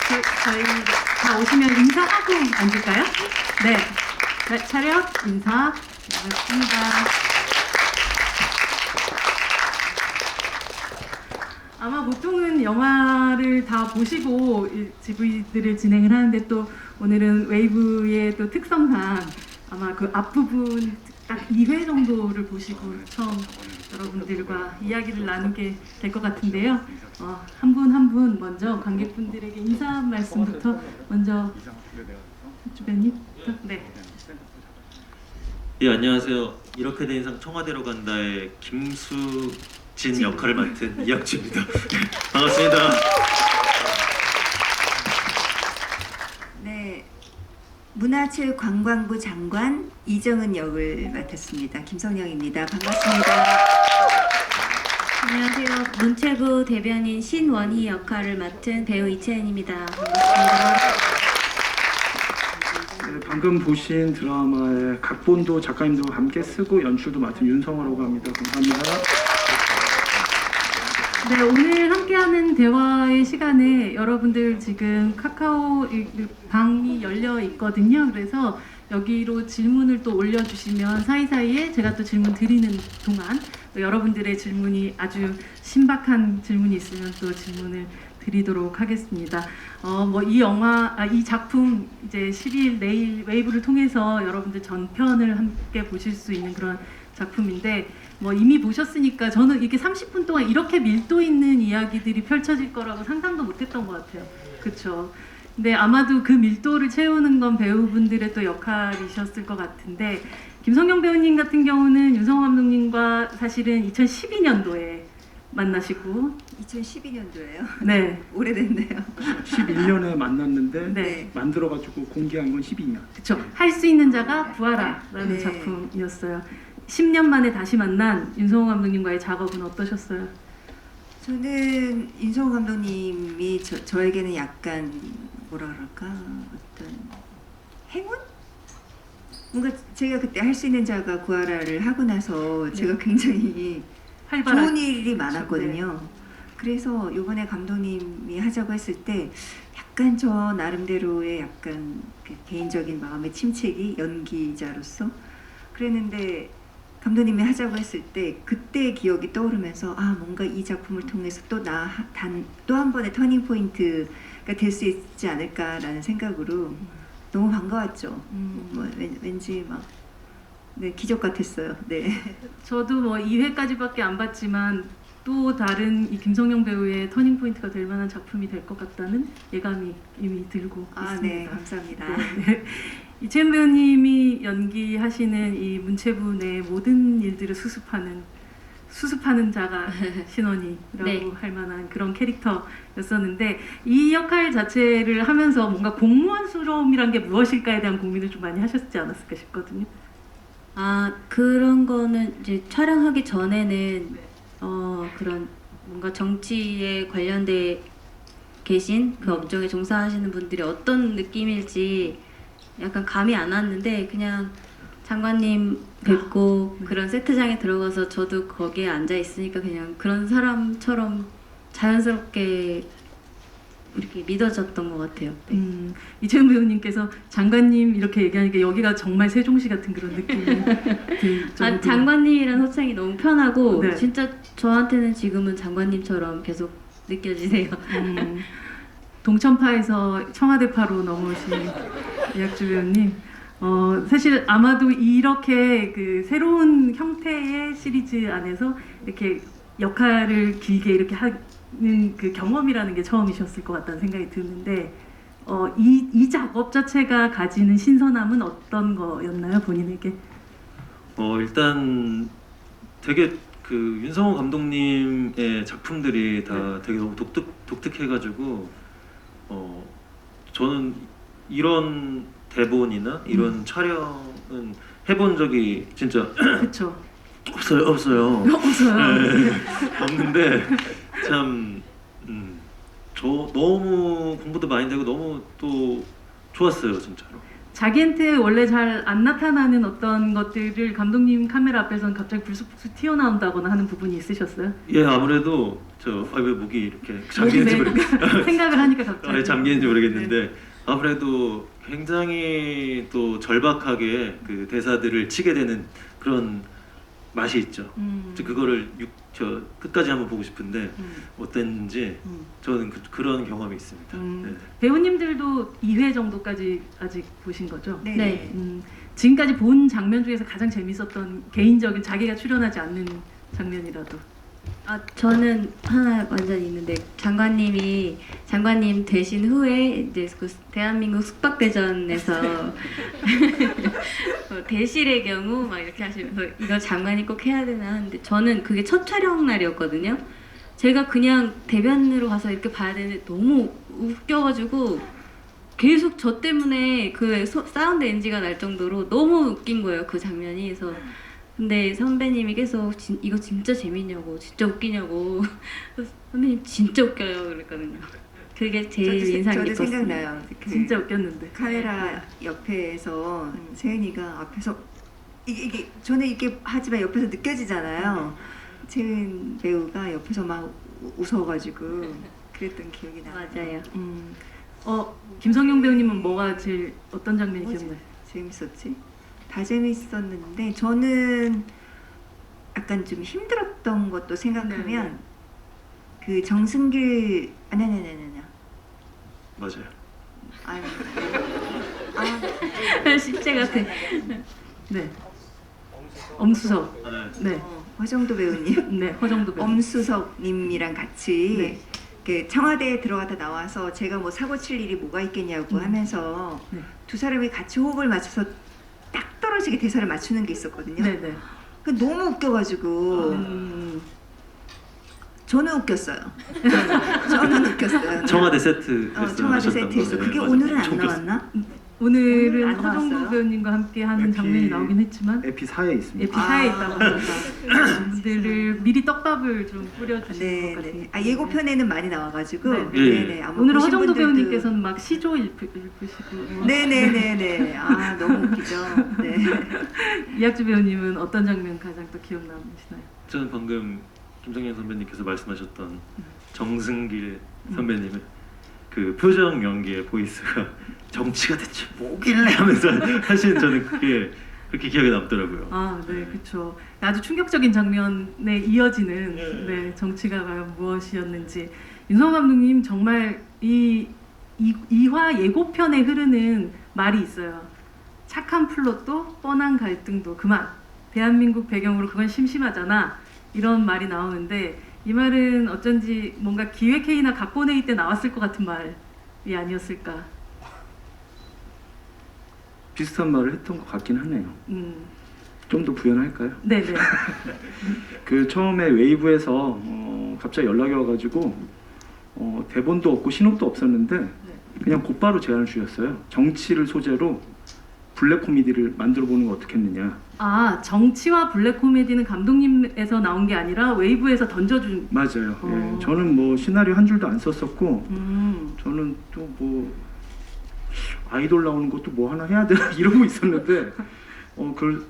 저희 다 오시면 인사하고 앉을까요? 네. 네, 차렷 인사. 네, 맞습니다. 아마 보통은 영화를 다 보시고 GV들을 진행을 하는데 또 오늘은 웨이브의 또 특성상 아마 그 앞부분 딱 2회 정도를 보시고 처음 여러분들과 이야기를 나누게 될 것 같은데요. 한 분 한 분 먼저 관객분들에게 인사 말씀부터 먼저 주변님부터. 네. 예, 안녕하세요. 이렇게 된 이상 청와대로 간다의 김수진 역할을 맡은 이학주입니다. 반갑습니다. 네, 문화체육관광부 장관 이정은 역을 맡았습니다. 김성영입니다. 반갑습니다. 안녕하세요. 문체부 대변인 신원희 역할을 맡은 배우 이채은입니다. 반갑습니다. 네, 방금 보신 드라마의 각본도 작가님도 함께 쓰고 연출도 맡은 윤성호라고 합니다. 감사합니다. 네, 오늘 함께하는 대화의 시간에 여러분들 지금 카카오 방이 열려 있거든요. 그래서 여기로 질문을 또 올려주시면 사이사이에 제가 또 질문 드리는 동안 또 여러분들의 질문이 아주 신박한 질문이 있으면 또 질문을 드리도록 하겠습니다. 이 작품 이제 10일 내일 웨이브를 통해서 여러분들 전편을 함께 보실 수 있는 그런 작품인데 이미 보셨으니까 저는 이렇게 30분 동안 이렇게 밀도 있는 이야기들이 펼쳐질 거라고 상상도 못했던 것 같아요. 그렇죠. 근데 아마도 그 밀도를 채우는 건 배우분들의 또 역할이셨을 것 같은데 김성영 배우님 같은 경우는 윤성호 감독님과 사실은 2012년도에 만나시고 2012년도예요. 네, 오래됐네요. 11년에 만났는데 네. 만들어가지고 공개한 건 12년. 그렇죠. 할 수 있는 자가 구하라라는 네. 작품이었어요. 10년 만에 다시 만난 윤성호 감독님과의 작업은 어떠셨어요? 저는 윤성호 감독님이 저에게는 약간 뭐라 그럴까 어떤 행운? 뭔가 제가 그때 할 수 있는 자가 구하라를 하고 나서 제가 굉장히 활발한 좋은 일이 많았거든요. 그래서 이번에 감독님이 하자고 했을 때 약간 저 나름대로의 약간 그 개인적인 마음의 침체기 연기자로서 그랬는데 감독님이 하자고 했을 때 그때의 기억이 떠오르면서 뭔가 이 작품을 통해서 또 한 번의 터닝 포인트가 될 수 있지 않을까라는 생각으로 너무 반가웠죠. 왠지 막 기적 같았어요. 네. 저도 2회까지밖에 안 봤지만 또 다른 이 김성영 배우의 터닝 포인트가 될 만한 작품이 될 것 같다는 예감이 이미 들고 있습니다. 네, 감사합니다. 네. 이채은 배우님이 연기하시는 이 문체부 내 모든 일들을 수습하는 자가 신원이라고 네. 할 만한 그런 캐릭터였었는데 이 역할 자체를 하면서 뭔가 공무원스러움이란 게 무엇일까에 대한 고민을 좀 많이 하셨지 않았을까 싶거든요. 그런 거는 이제 촬영하기 전에는 그런 뭔가 정치에 관련돼 계신 그 업종에 종사하시는 분들이 어떤 느낌일지 약간 감이 안 왔는데 그냥 장관님 뵙고 그런 세트장에 들어가서 저도 거기에 앉아 있으니까 그냥 그런 사람처럼 자연스럽게 이렇게 믿어졌던 것 같아요. 네. 이채은 배우님께서 장관님 이렇게 얘기하니까 여기가 정말 세종시 같은 그런 느낌이 들 정도로. 장관님이란 호칭이 너무 편하고 네. 진짜 저한테는 지금은 장관님처럼 계속 느껴지세요. 동천파에서 청와대파로 넘어오신 이학주 배우님, 사실 아마도 이렇게 그 새로운 형태의 시리즈 안에서 이렇게 역할을 길게 이렇게 하는 그 경험이라는 게 처음이셨을 것 같다는 생각이 드는데, 이 작업 자체가 가지는 신선함은 어떤 거였나요, 본인에게? 일단 되게 그 윤성호 감독님의 작품들이 다 되게 너무 독특해가지고 저는 이런 대본이나 이런 촬영은 해본 적이 진짜 그렇죠. 없어요. 없어요. 네, 없는데 참 저 너무 공부도 많이 되고 너무 또 좋았어요 진짜로. 자기한테 원래 잘 안 나타나는 어떤 것들을 감독님 카메라 앞에서는 갑자기 불쑥불쑥 튀어나온다거나 하는 부분이 있으셨어요? 예, 아무래도 왜 목이 이렇게 목이 잠기는지 생각을 하니까 갑자기. 잠기는지 모르겠는데 아무래도 굉장히 또 절박하게 그 대사들을 치게 되는 그런 맛이 있죠. 그거를 끝까지 한번 보고 싶은데 어땠는지 저는 그런 경험이 있습니다. 네. 배우님들도 2회 정도까지 아직 보신 거죠? 네. 네. 지금까지 본 장면 중에서 가장 재밌었던 개인적인 자기가 출연하지 않는 장면이라도. 저는 하나 완전 있는데 장관님 되신 후에 이제 그 대한민국 숙박대전에서 대실의 경우 막 이렇게 하시면서 이거 장관이 꼭 해야 되나 하는데 저는 그게 첫 촬영 날이었거든요. 제가 그냥 대변으로 가서 이렇게 봐야 되는데 너무 웃겨가지고 계속 저 때문에 그 사운드 NG가 날 정도로 너무 웃긴 거예요, 그 장면이. 그래서 근데 선배님이 계속 이거 진짜 재밌냐고, 진짜 웃기냐고. 선배님 진짜 웃겨요 그랬거든요. 그게 제일 인상 저도 깊었어요. 생각나요. 진짜 웃겼는데. 카메라 옆에서 세은이가 앞에서 이게 저는 이게 하지만 옆에서 느껴지잖아요. 세은 배우가 옆에서 막 웃어가지고 그랬던 기억이 나요. 맞아요. 김성경 배우님은 뭐가 제일 어떤 장면이 뭐지? 기억나요? 재밌었지? 다 재밌었는데 저는 약간 좀 힘들었던 것도 생각하면 그 정승길 아니 맞아요. 실제 같아. 네. 엄수석. 네. 허정도 배우님, 네. 허정도 배우. 엄수석님이랑 같이 네. 그 청와대에 들어갔다 나와서 제가 뭐 사고 칠 일이 뭐가 있겠냐고 하면서 네. 두 사람이 같이 호흡을 맞춰서 딱 떨어지게 대사를 맞추는 게 있었거든요. 네네. 그 너무 웃겨가지고 저는 웃겼어요. 저는 웃겼어요. 청와대 세트에서 청와대 하셨던 세트에서 거예요. 그게 맞아요. 오늘은 안 웃겼어요. 나왔나? 오늘은 오늘은 안 허정도 나왔어요? 배우님과 함께 하는 장면이 나오긴 했지만 에피사에 있습니다. 에피사에 있다고 합니다. 분들을 미리 떡밥을 좀 뿌려주시는 것 네네. 같습니다. 예고편에는 많이 나와가지고 네. 네네. 아마 오늘 보신 허정도 분들도- 배우님께서는 막 시조 읽으시고 네네네네. 너무 웃기죠. 네. 이학주 배우님은 어떤 장면 가장 또 기억 남으시나요? 저는 방금 김성현 선배님께서 말씀하셨던 정승길 선배님의 그 표정 연기의 보이스가 정치가 대체 뭐길래 하면서 사실은 저는 그게 그렇게 기억에 남더라고요. 네, 그렇죠. 아주 충격적인 장면에 이어지는 네, 정치가 과연 무엇이었는지 윤성호 감독님 정말 이 2화 예고편에 흐르는 말이 있어요. 착한 플롯도 뻔한 갈등도 그만. 대한민국 배경으로 그건 심심하잖아. 이런 말이 나오는데 이 말은 어쩐지 뭔가 기획회의나 각본회의 때 나왔을 것 같은 말이 아니었을까. 비슷한 말을 했던 것 같긴 하네요. 음, 좀 더 부연할까요? 네네. 그 처음에 웨이브에서 갑자기 연락이 와가지고 대본도 없고 신호도 없었는데 그냥 곧바로 제안을 주셨어요. 정치를 소재로 블랙 코미디를 만들어 보는 거 어떻겠느냐. 정치와 블랙 코미디는 감독님에서 나온 게 아니라 웨이브에서 던져준. 맞아요. 어. 예, 저는 뭐 시나리오 한 줄도 안 썼었고 음, 저는 또 뭐 아이돌 나오는 것도 뭐 하나 해야 되나 이러고 있었는데 그걸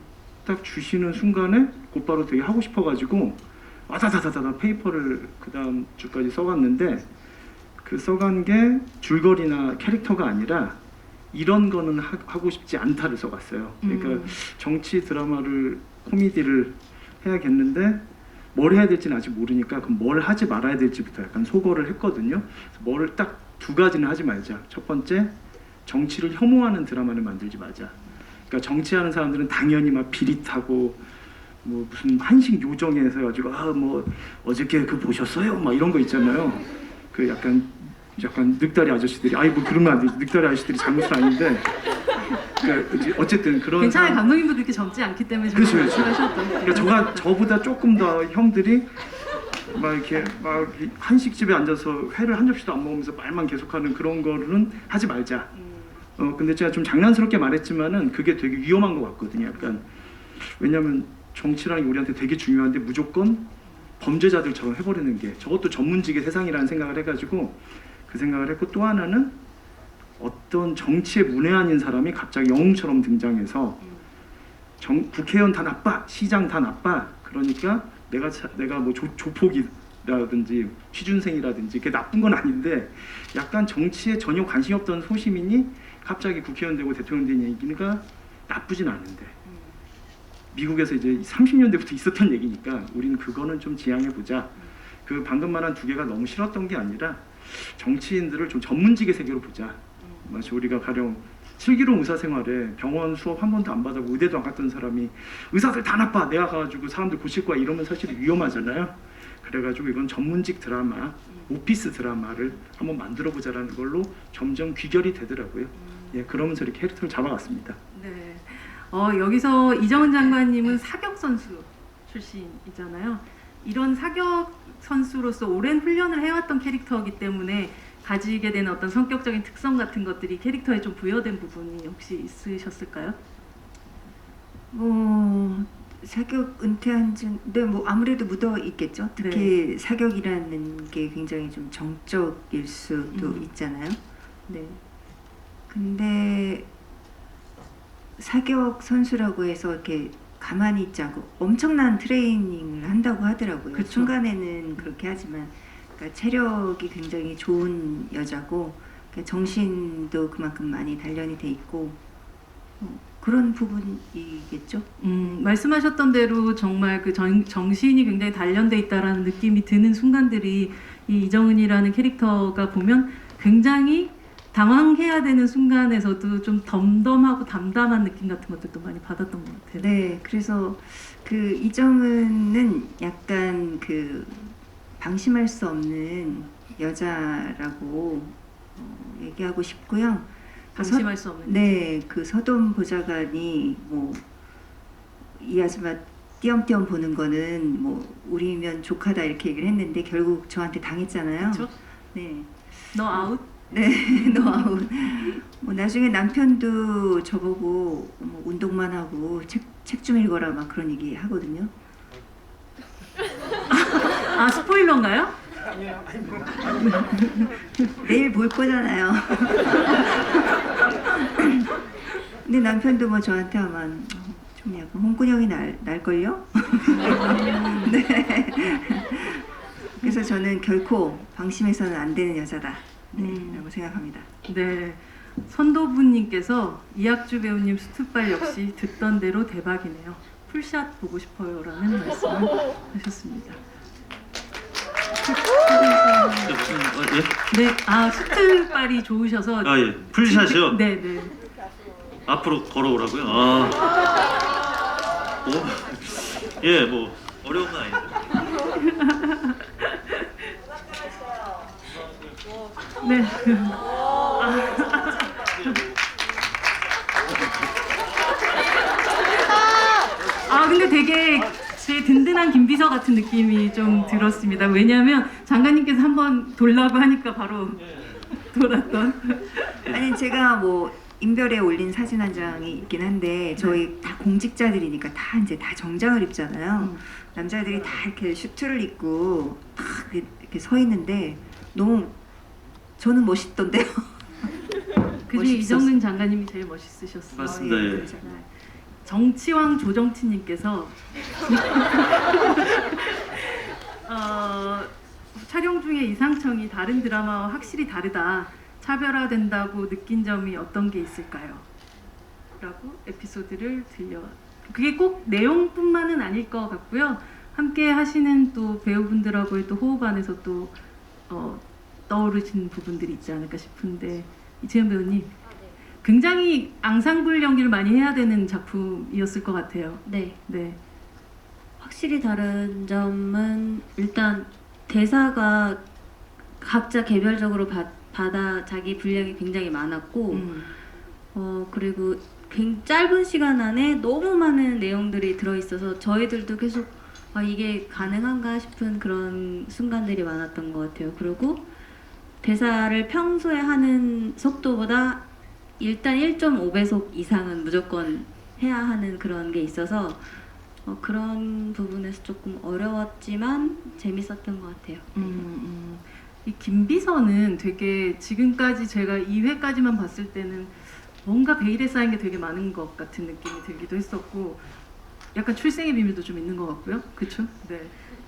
딱 주시는 순간에 곧바로 되게 하고 싶어가지고 와다다다다 페이퍼를 그 다음 주까지 써갔는데 그 써간 게 줄거리나 캐릭터가 아니라 이런 거는 하고 싶지 않다를 써갔어요. 그러니까 정치 드라마를 코미디를 해야겠는데 뭘 해야 될지는 아직 모르니까 그럼 뭘 하지 말아야 될지부터 약간 소거를 했거든요. 그래서 뭐를 딱 두 가지는 하지 말자. 첫 번째, 정치를 혐오하는 드라마를 만들지 마자. 그러니까 정치하는 사람들은 당연히 막 비릿하고 뭐 무슨 한식 요정에서 해가지고 뭐 어저께 그 보셨어요? 막 이런 거 있잖아요. 그 약간 늑다리 아저씨들이 뭐 그러면 안 되지. 늑다리 아저씨들이 잘못은 아닌데 그러니까 어쨌든 그런 괜찮아요. 감독님도 그렇게 젊지 않기 때문에 그렇죠. 하셨던. 그러니까 저보다 조금 더 형들이 막 이렇게 한식집에 앉아서 회를 한 접시도 안 먹으면서 말만 계속하는 그런 거는 하지 말자. 근데 제가 좀 장난스럽게 말했지만은 그게 되게 위험한 것 같거든요. 약간 왜냐하면 정치라는 게 우리한테 되게 중요한데 무조건 범죄자들처럼 해버리는 게 저것도 전문직의 세상이라는 생각을 해가지고 그 생각을 했고 또 하나는 어떤 정치에 문외한인 사람이 갑자기 영웅처럼 등장해서 국회의원 다 나빠, 시장 다 나빠. 그러니까 내가 뭐 조폭이라든지 취준생이라든지 그게 나쁜 건 아닌데 약간 정치에 전혀 관심이 없던 소시민이 갑자기 국회의원 되고 대통령 된 얘기가 나쁘진 않은데 미국에서 이제 30년대부터 있었던 얘기니까 우리는 그거는 좀 지양해 보자. 그 방금 말한 두 개가 너무 싫었던 게 아니라 정치인들을 좀 전문직의 세계로 보자. 마치 우리가 가령 슬기로운 의사생활에 병원 수업 한 번도 안 받아보고 의대도 안 갔던 사람이 의사들 다 나빠, 내가 가가지고 사람들 고칠 거야 이러면 사실 위험하잖아요. 그래가지고 이건 전문직 드라마, 오피스 드라마를 한번 만들어보자라는 걸로 점점 귀결이 되더라고요. 예, 그러면서 이렇게 캐릭터를 잡아갔습니다. 네. 여기서 이정은 장관님은 사격 선수 출신이잖아요. 이런 사격 선수로서 오랜 훈련을 해왔던 캐릭터이기 때문에 가지게 되는 어떤 성격적인 특성 같은 것들이 캐릭터에 좀 부여된 부분이 혹시 있으셨을까요? 사격 은퇴한 지, 네, 뭐 아무래도 묻어 있겠죠. 특히 사격이라는 게 굉장히 좀 정적일 수도 있잖아요. 네. 근데 사격 선수라고 해서 이렇게 가만히 있지 않고 엄청난 트레이닝을 한다고 하더라고요. 그쵸. 순간에는 그렇게 하지만 그러니까 체력이 굉장히 좋은 여자고 그러니까 정신도 그만큼 많이 단련이 돼 있고 그런 부분이겠죠. 말씀하셨던 대로 정말 그 정신이 굉장히 단련돼 있다라는 느낌이 드는 순간들이 이 이정은이라는 캐릭터가 보면 굉장히 당황해야 되는 순간에서도 좀 덤덤하고 담담한 느낌 같은 것들도 많이 받았던 것 같아요. 네, 그래서 그 이정은은 약간 그 방심할 수 없는 여자라고 얘기하고 싶고요. 방심할 수 없는. 네, 그 서돈 보좌관이 뭐 이 아줌마 띄엄띄엄 보는 거는 뭐 우리면 조카다 이렇게 얘기를 했는데 결국 저한테 당했잖아요. 그렇죠? 네, 너 아웃? 네, 너 아웃. 뭐 나중에 남편도 저보고 뭐 운동만 하고 책 좀 읽어라 막 그런 얘기 하거든요. 아, 스포일러인가요? 내일 볼 거잖아요. 근데 남편도 뭐 저한테 아마 좀 약간 홍군형이 날걸요? 네. 그래서 저는 결코 방심해서는 안 되는 여자다. 네, 라고 생각합니다. 네. 선도부님께서 이학주 배우님 수트발 역시 듣던 대로 대박이네요. 풀샷 보고 싶어요라는 말씀을 하셨습니다. 무슨 예? 네, 수트발이 좋으셔서. 아 예, 풀샷이요. 네, 네. 앞으로 걸어오라고요. 예, 뭐 어려운 건 아니죠. 네. 근데 되게 제 든든한 김비서 같은 느낌이 좀 들었습니다. 왜냐하면 장관님께서 한번 돌라고 하니까 바로 돌았던. 아니 제가 뭐 인별에 올린 사진 한 장이 있긴 한데 저희 다 공직자들이니까 다 이제 다 정장을 입잖아요. 남자들이 다 이렇게 슈트를 입고 딱 이렇게 서 있는데 너무 저는 멋있던데요. 그중에 이정은 장관님이 제일 멋있으셨어요. 맞습니다. 예. 그렇죠. 정치왕 조정치님께서 촬영 중에 이상청이 다른 드라마와 확실히 다르다, 차별화된다고 느낀 점이 어떤 게 있을까요? 라고 에피소드를 그게 꼭 내용뿐만은 아닐 것 같고요. 함께 하시는 또 배우분들하고의 또 호흡 안에서 또 떠오르시는 부분들이 있지 않을까 싶은데, 이채연 배우님 굉장히 앙상블 연기를 많이 해야 되는 작품이었을 것 같아요. 네. 네. 확실히 다른 점은 일단 대사가 각자 개별적으로 받아 자기 분량이 굉장히 많았고 그리고 짧은 시간 안에 너무 많은 내용들이 들어있어서 저희들도 계속 이게 가능한가 싶은 그런 순간들이 많았던 것 같아요. 그리고 대사를 평소에 하는 속도보다 일단 1.5배속 이상은 무조건 해야 하는 그런 게 있어서 그런 부분에서 조금 어려웠지만 재밌었던 것 같아요. 이 김비서는 되게 지금까지 제가 2회까지만 봤을 때는 뭔가 베일에 쌓인 게 되게 많은 것 같은 느낌이 들기도 했었고 약간 출생의 비밀도 좀 있는 것 같고요. 그렇죠? 네.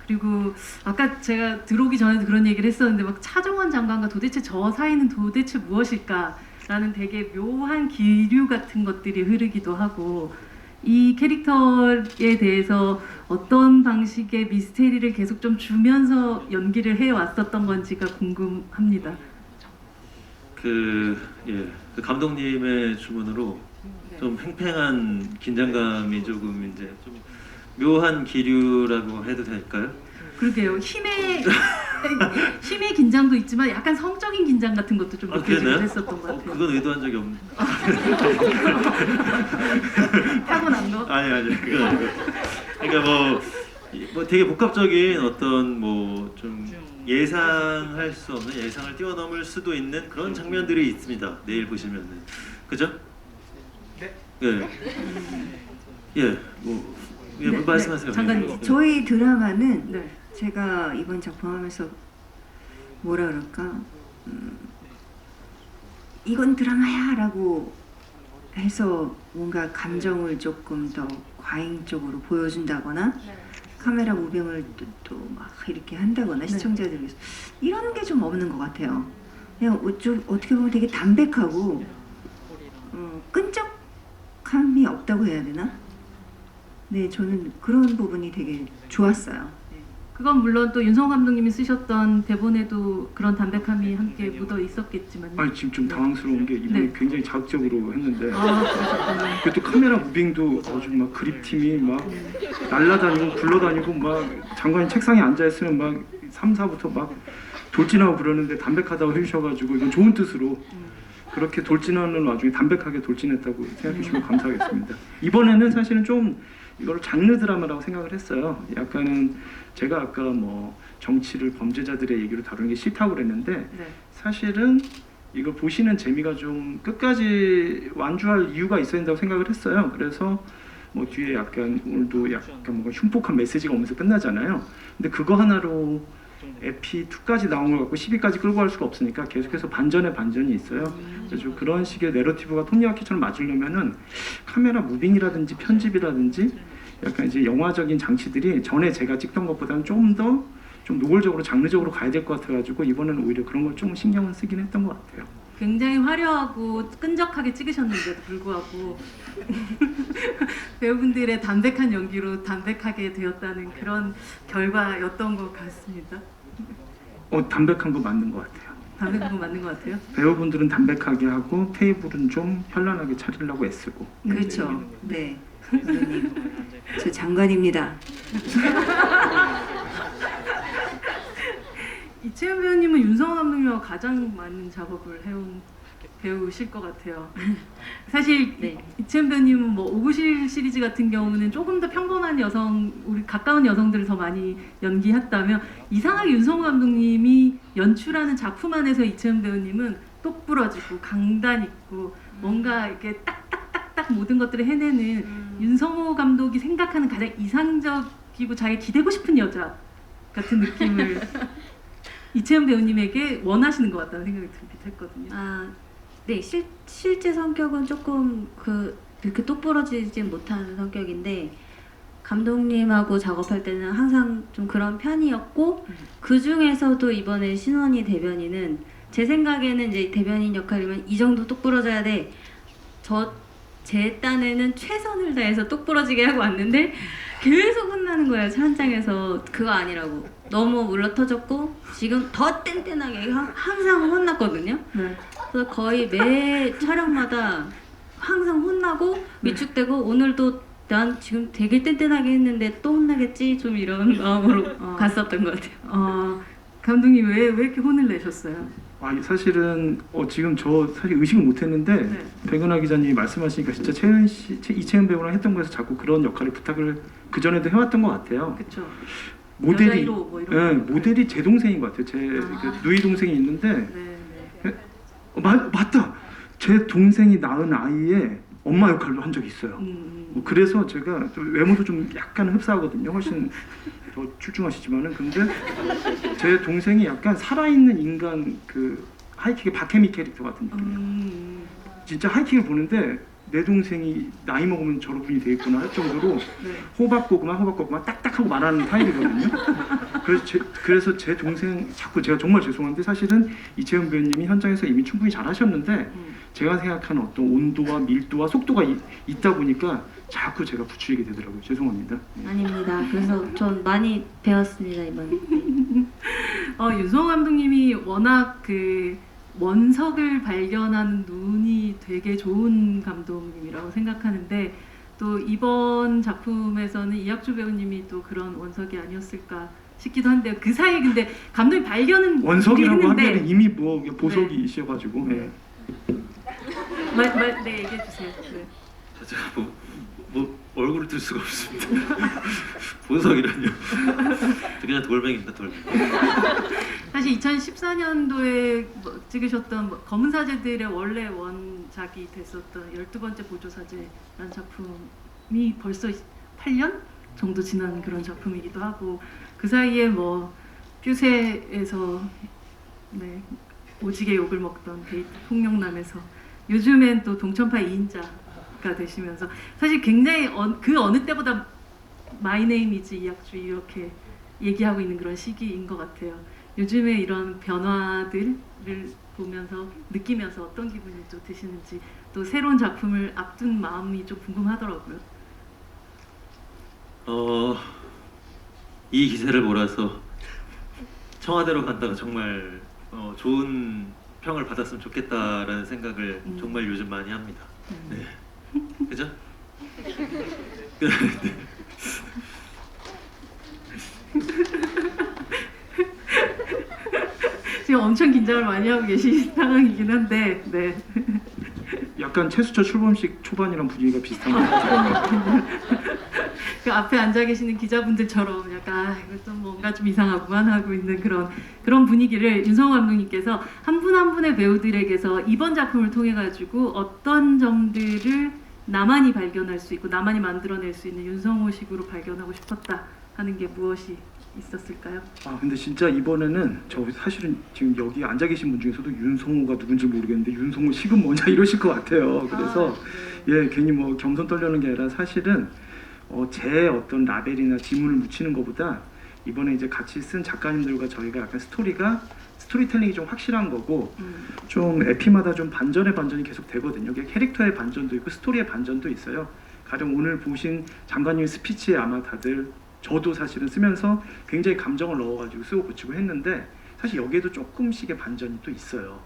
그리고 아까 제가 들어오기 전에도 그런 얘기를 했었는데 막 차정원 장관과 도대체 저 사이는 도대체 무엇일까라는 되게 묘한 기류 같은 것들이 흐르기도 하고 이 캐릭터에 대해서 어떤 방식의 미스테리를 계속 좀 주면서 연기를 해왔었던 건지가 궁금합니다. 그 감독님의 주문으로 좀 팽팽한 긴장감이 조금 이제 좀 묘한 기류라고 해도 될까요? 그러게요. 힘의 긴장도 있지만 약간 성적인 긴장 같은 것도 좀 느껴지기도 그랬나요? 했었던 것 같아요. 그건 의도한 적이 없는. 타고난 거? 아니 그건 아니고. 그러니까 뭐 되게 복합적인 어떤 뭐 좀 예상할 수 없는 예상을 뛰어넘을 수도 있는 그런 장면들이 있습니다. 내일 보시면은 그죠? 네. 네, 말씀하세요. 장관님. 네. 저희 드라마는 네. 제가 이번 작품 하면서 뭐라 그럴까 이건 드라마야 라고 해서 뭔가 감정을 조금 더 과잉적으로 보여준다거나 카메라 무빙을 또 막 이렇게 한다거나 시청자들 위해서 이런 게 좀 없는 것 같아요. 그냥 어떻게 보면 되게 담백하고 끈적함이 없다고 해야 되나? 네, 저는 그런 부분이 되게 좋았어요. 그건 물론 또 윤성호 감독님이 쓰셨던 대본에도 그런 담백함이 함께 묻어 있었겠지만요. 아니 지금 좀 당황스러운 게 이번에 네. 굉장히 자극적으로 했는데 아, 그러셨구나. 그또 카메라 무빙도 아주 막 그립팀이 막 날라다니고 굴러다니고 막 장관이 책상에 앉아 있으면 막 3, 4부터 막 돌진하고 그러는데 담백하다고 해주셔가지고 이건 좋은 뜻으로 그렇게 돌진하는 와중에 담백하게 돌진했다고 생각해 주시면 감사하겠습니다. 이번에는 사실은 좀 이걸 장르 드라마라고 생각을 했어요. 약간은 제가 아까 뭐 정치를 범죄자들의 얘기로 다루는 게 싫다고 그랬는데 네. 사실은 이걸 보시는 재미가 좀 끝까지 완주할 이유가 있어야 된다고 생각을 했어요. 그래서 뭐 뒤에 약간 오늘도 약간 뭔가 흉폭한 메시지가 오면서 끝나잖아요. 근데 그거 하나로 에피 2까지 나온 걸 갖고 12까지 끌고 갈 수가 없으니까 계속해서 반전에 반전이 있어요. 그래서 그런 식의 내러티브가 톱니바퀴처럼 맞으려면은 카메라 무빙이라든지 편집이라든지 약간 이제 영화적인 장치들이 전에 제가 찍던 것보다는 좀 더 좀 노골적으로 장르적으로 가야 될 것 같아가지고 이번에는 오히려 그런 걸 좀 신경을 쓰긴 했던 것 같아요. 굉장히 화려하고 끈적하게 찍으셨는데도 불구하고 배우분들의 담백한 연기로 담백하게 되었다는 그런 결과였던 것 같습니다. 담백한 거 맞는 것 같아요. 담백한 거 맞는 것 같아요? 배우분들은 담백하게 하고 테이블은 좀 현란하게 차리려고 애쓰고. 그렇죠. 네, 감독님, 저 장관입니다. 이채연 배우님은 윤성호 감독님과 가장 많은 작업을 해온 배우실 것 같아요. 사실 네. 이채연 배우님은 뭐 오구실 시리즈 같은 경우는 조금 더 평범한 여성, 우리 가까운 여성들을 더 많이 연기했다면 이상하게 윤성호 감독님이 연출하는 작품 안에서 이채연 배우님은 똑부러지고 강단 있고 뭔가 이렇게 딱딱딱딱 모든 것들을 해내는 윤성호 감독이 생각하는 가장 이상적이고 자기 기대고 싶은 여자 같은 느낌을 이채연 배우님에게 원하시는 것 같다는 생각이 들기도 했거든요. 아, 네, 실제 성격은 조금 이렇게 똑부러지지 못하는 성격인데 감독님하고 작업할 때는 항상 좀 그런 편이었고 그 중에서도 이번에 신원희 대변인은 제 생각에는 이제 대변인 역할이면 이 정도 똑부러져야 돼. 제 딴에는 최선을 다해서 똑부러지게 하고 왔는데 계속 혼나는 거예요. 현장에서. 그거 아니라고. 너무 물러터졌고 지금 더 뗀뗀하게 항상 혼났거든요. 네. 그래서 거의 매 촬영마다 항상 혼나고 위축되고 오늘도 난 지금 되게 뗀뗀하게 했는데 또 혼나겠지 좀 이런 마음으로 갔었던 것 같아요. 감독님 왜 이렇게 혼을 내셨어요? 사실은 지금 저 사실 의식을 못했는데 네. 백은하 기자님이 말씀하시니까 진짜 이채연 배우랑 했던 거에서 자꾸 그런 역할을 부탁을 그 전에도 해왔던 것 같아요. 그렇죠. 모델이 여자 1호 뭐 이런 거. 모델이 제 동생인 것 같아요. 제 그 누이 동생이 있는데 네. 맞다. 제 동생이 낳은 아이의 엄마 역할도 한 적이 있어요. 그래서 제가 좀 외모도 좀 약간 흡사하거든요. 훨씬 더 출중하시지만은 근데 제 동생이 약간 살아있는 인간 그 하이킥의 박혜미 캐릭터 같은 느낌이에요. 진짜 하이킥을 보는데 내 동생이 나이 먹으면 저런 분이 돼 있구나 할 정도로 네. 호박고구마 딱딱하고 말하는 타입이거든요. 그래서 제 동생 자꾸 제가 정말 죄송한데 사실은 이채은 배우님이 현장에서 이미 충분히 잘하셨는데 제가 생각하는 어떤 온도와 밀도와 속도가 있다 보니까 자꾸 제가 부추기게 되더라고요. 죄송합니다. 아닙니다. 그래서 전 많이 배웠습니다 이번에. 윤성호 감독님이 워낙 그 원석을 발견하는 눈이 되게 좋은 감독님이라고 생각하는데 또 이번 작품에서는 이학주 배우님이 또 그런 원석이 아니었을까 싶기도 한데요. 그 사이에 근데 감독님 발견은 원석이라고 했는데 하면 이미 뭐 보석이 있어가지고 네. 네 얘기해 주세요. 네. 제가 뭐 얼굴을 들 수가 없습니다. 보석이라뇨. 그냥 돌멩입니다, 돌멩이. 사실 2014년도에 찍으셨던 검은 사제들의 원래 원작이 됐었던 12번째 보조사제라는 작품이 벌써 8년 정도 지난 그런 작품이기도 하고 그 사이에 뭐 퓨세에서 네, 오지게 욕을 먹던 데이트 폭력남에서 요즘엔 또 동천파 2인자가 되시면서 사실 굉장히 그 어느 때보다 마이 네임 이즈 이학주 이렇게 얘기하고 있는 그런 시기인 것 같아요. 요즘에 이런 변화들을 보면서 느끼면서 어떤 기분이 또 드시는지 또 새로운 작품을 앞둔 마음이 좀 궁금하더라고요. 이 기세를 몰아서 청와대로 간다가 정말 좋은 평을 받았으면 좋겠다라는 생각을 정말 요즘 많이 합니다. 네, 그죠? 네. 지금 엄청 긴장을 많이 하고 계신 상황이긴 한데, 네. 약간 최수철 출범식 초반이랑 분위기가 비슷한 것 같아요. 그 앞에 앉아 계시는 기자분들처럼 약간 이거 좀 뭔가 좀 이상하구만 하고 있는 그런 분위기를 윤성호 감독님께서 한 분 한 분의 배우들에게서 이번 작품을 통해 가지고 어떤 점들을 나만이 발견할 수 있고 나만이 만들어낼 수 있는 윤성호식으로 발견하고 싶었다 하는 게 무엇이 있었을까요? 근데 진짜 이번에는 저 사실은 지금 여기 앉아 계신 분 중에서도 윤성호가 누군지 모르겠는데 윤성호 식은 뭐냐 이러실 것 같아요. 그래서 예 괜히 뭐 겸손 떨려는 게 아니라 사실은 제 어떤 라벨이나 지문을 묻히는 것보다 이번에 이제 같이 쓴 작가님들과 저희가 약간 스토리텔링이 좀 확실한 거고 좀 에피마다 좀 반전이 계속 되거든요. 캐릭터의 반전도 있고 스토리의 반전도 있어요. 가령 오늘 보신 장관님 스피치에 아마 다들 저도 사실은 쓰면서 굉장히 감정을 넣어가지고 쓰고 붙이고 했는데 사실 여기에도 조금씩의 반전이 또 있어요.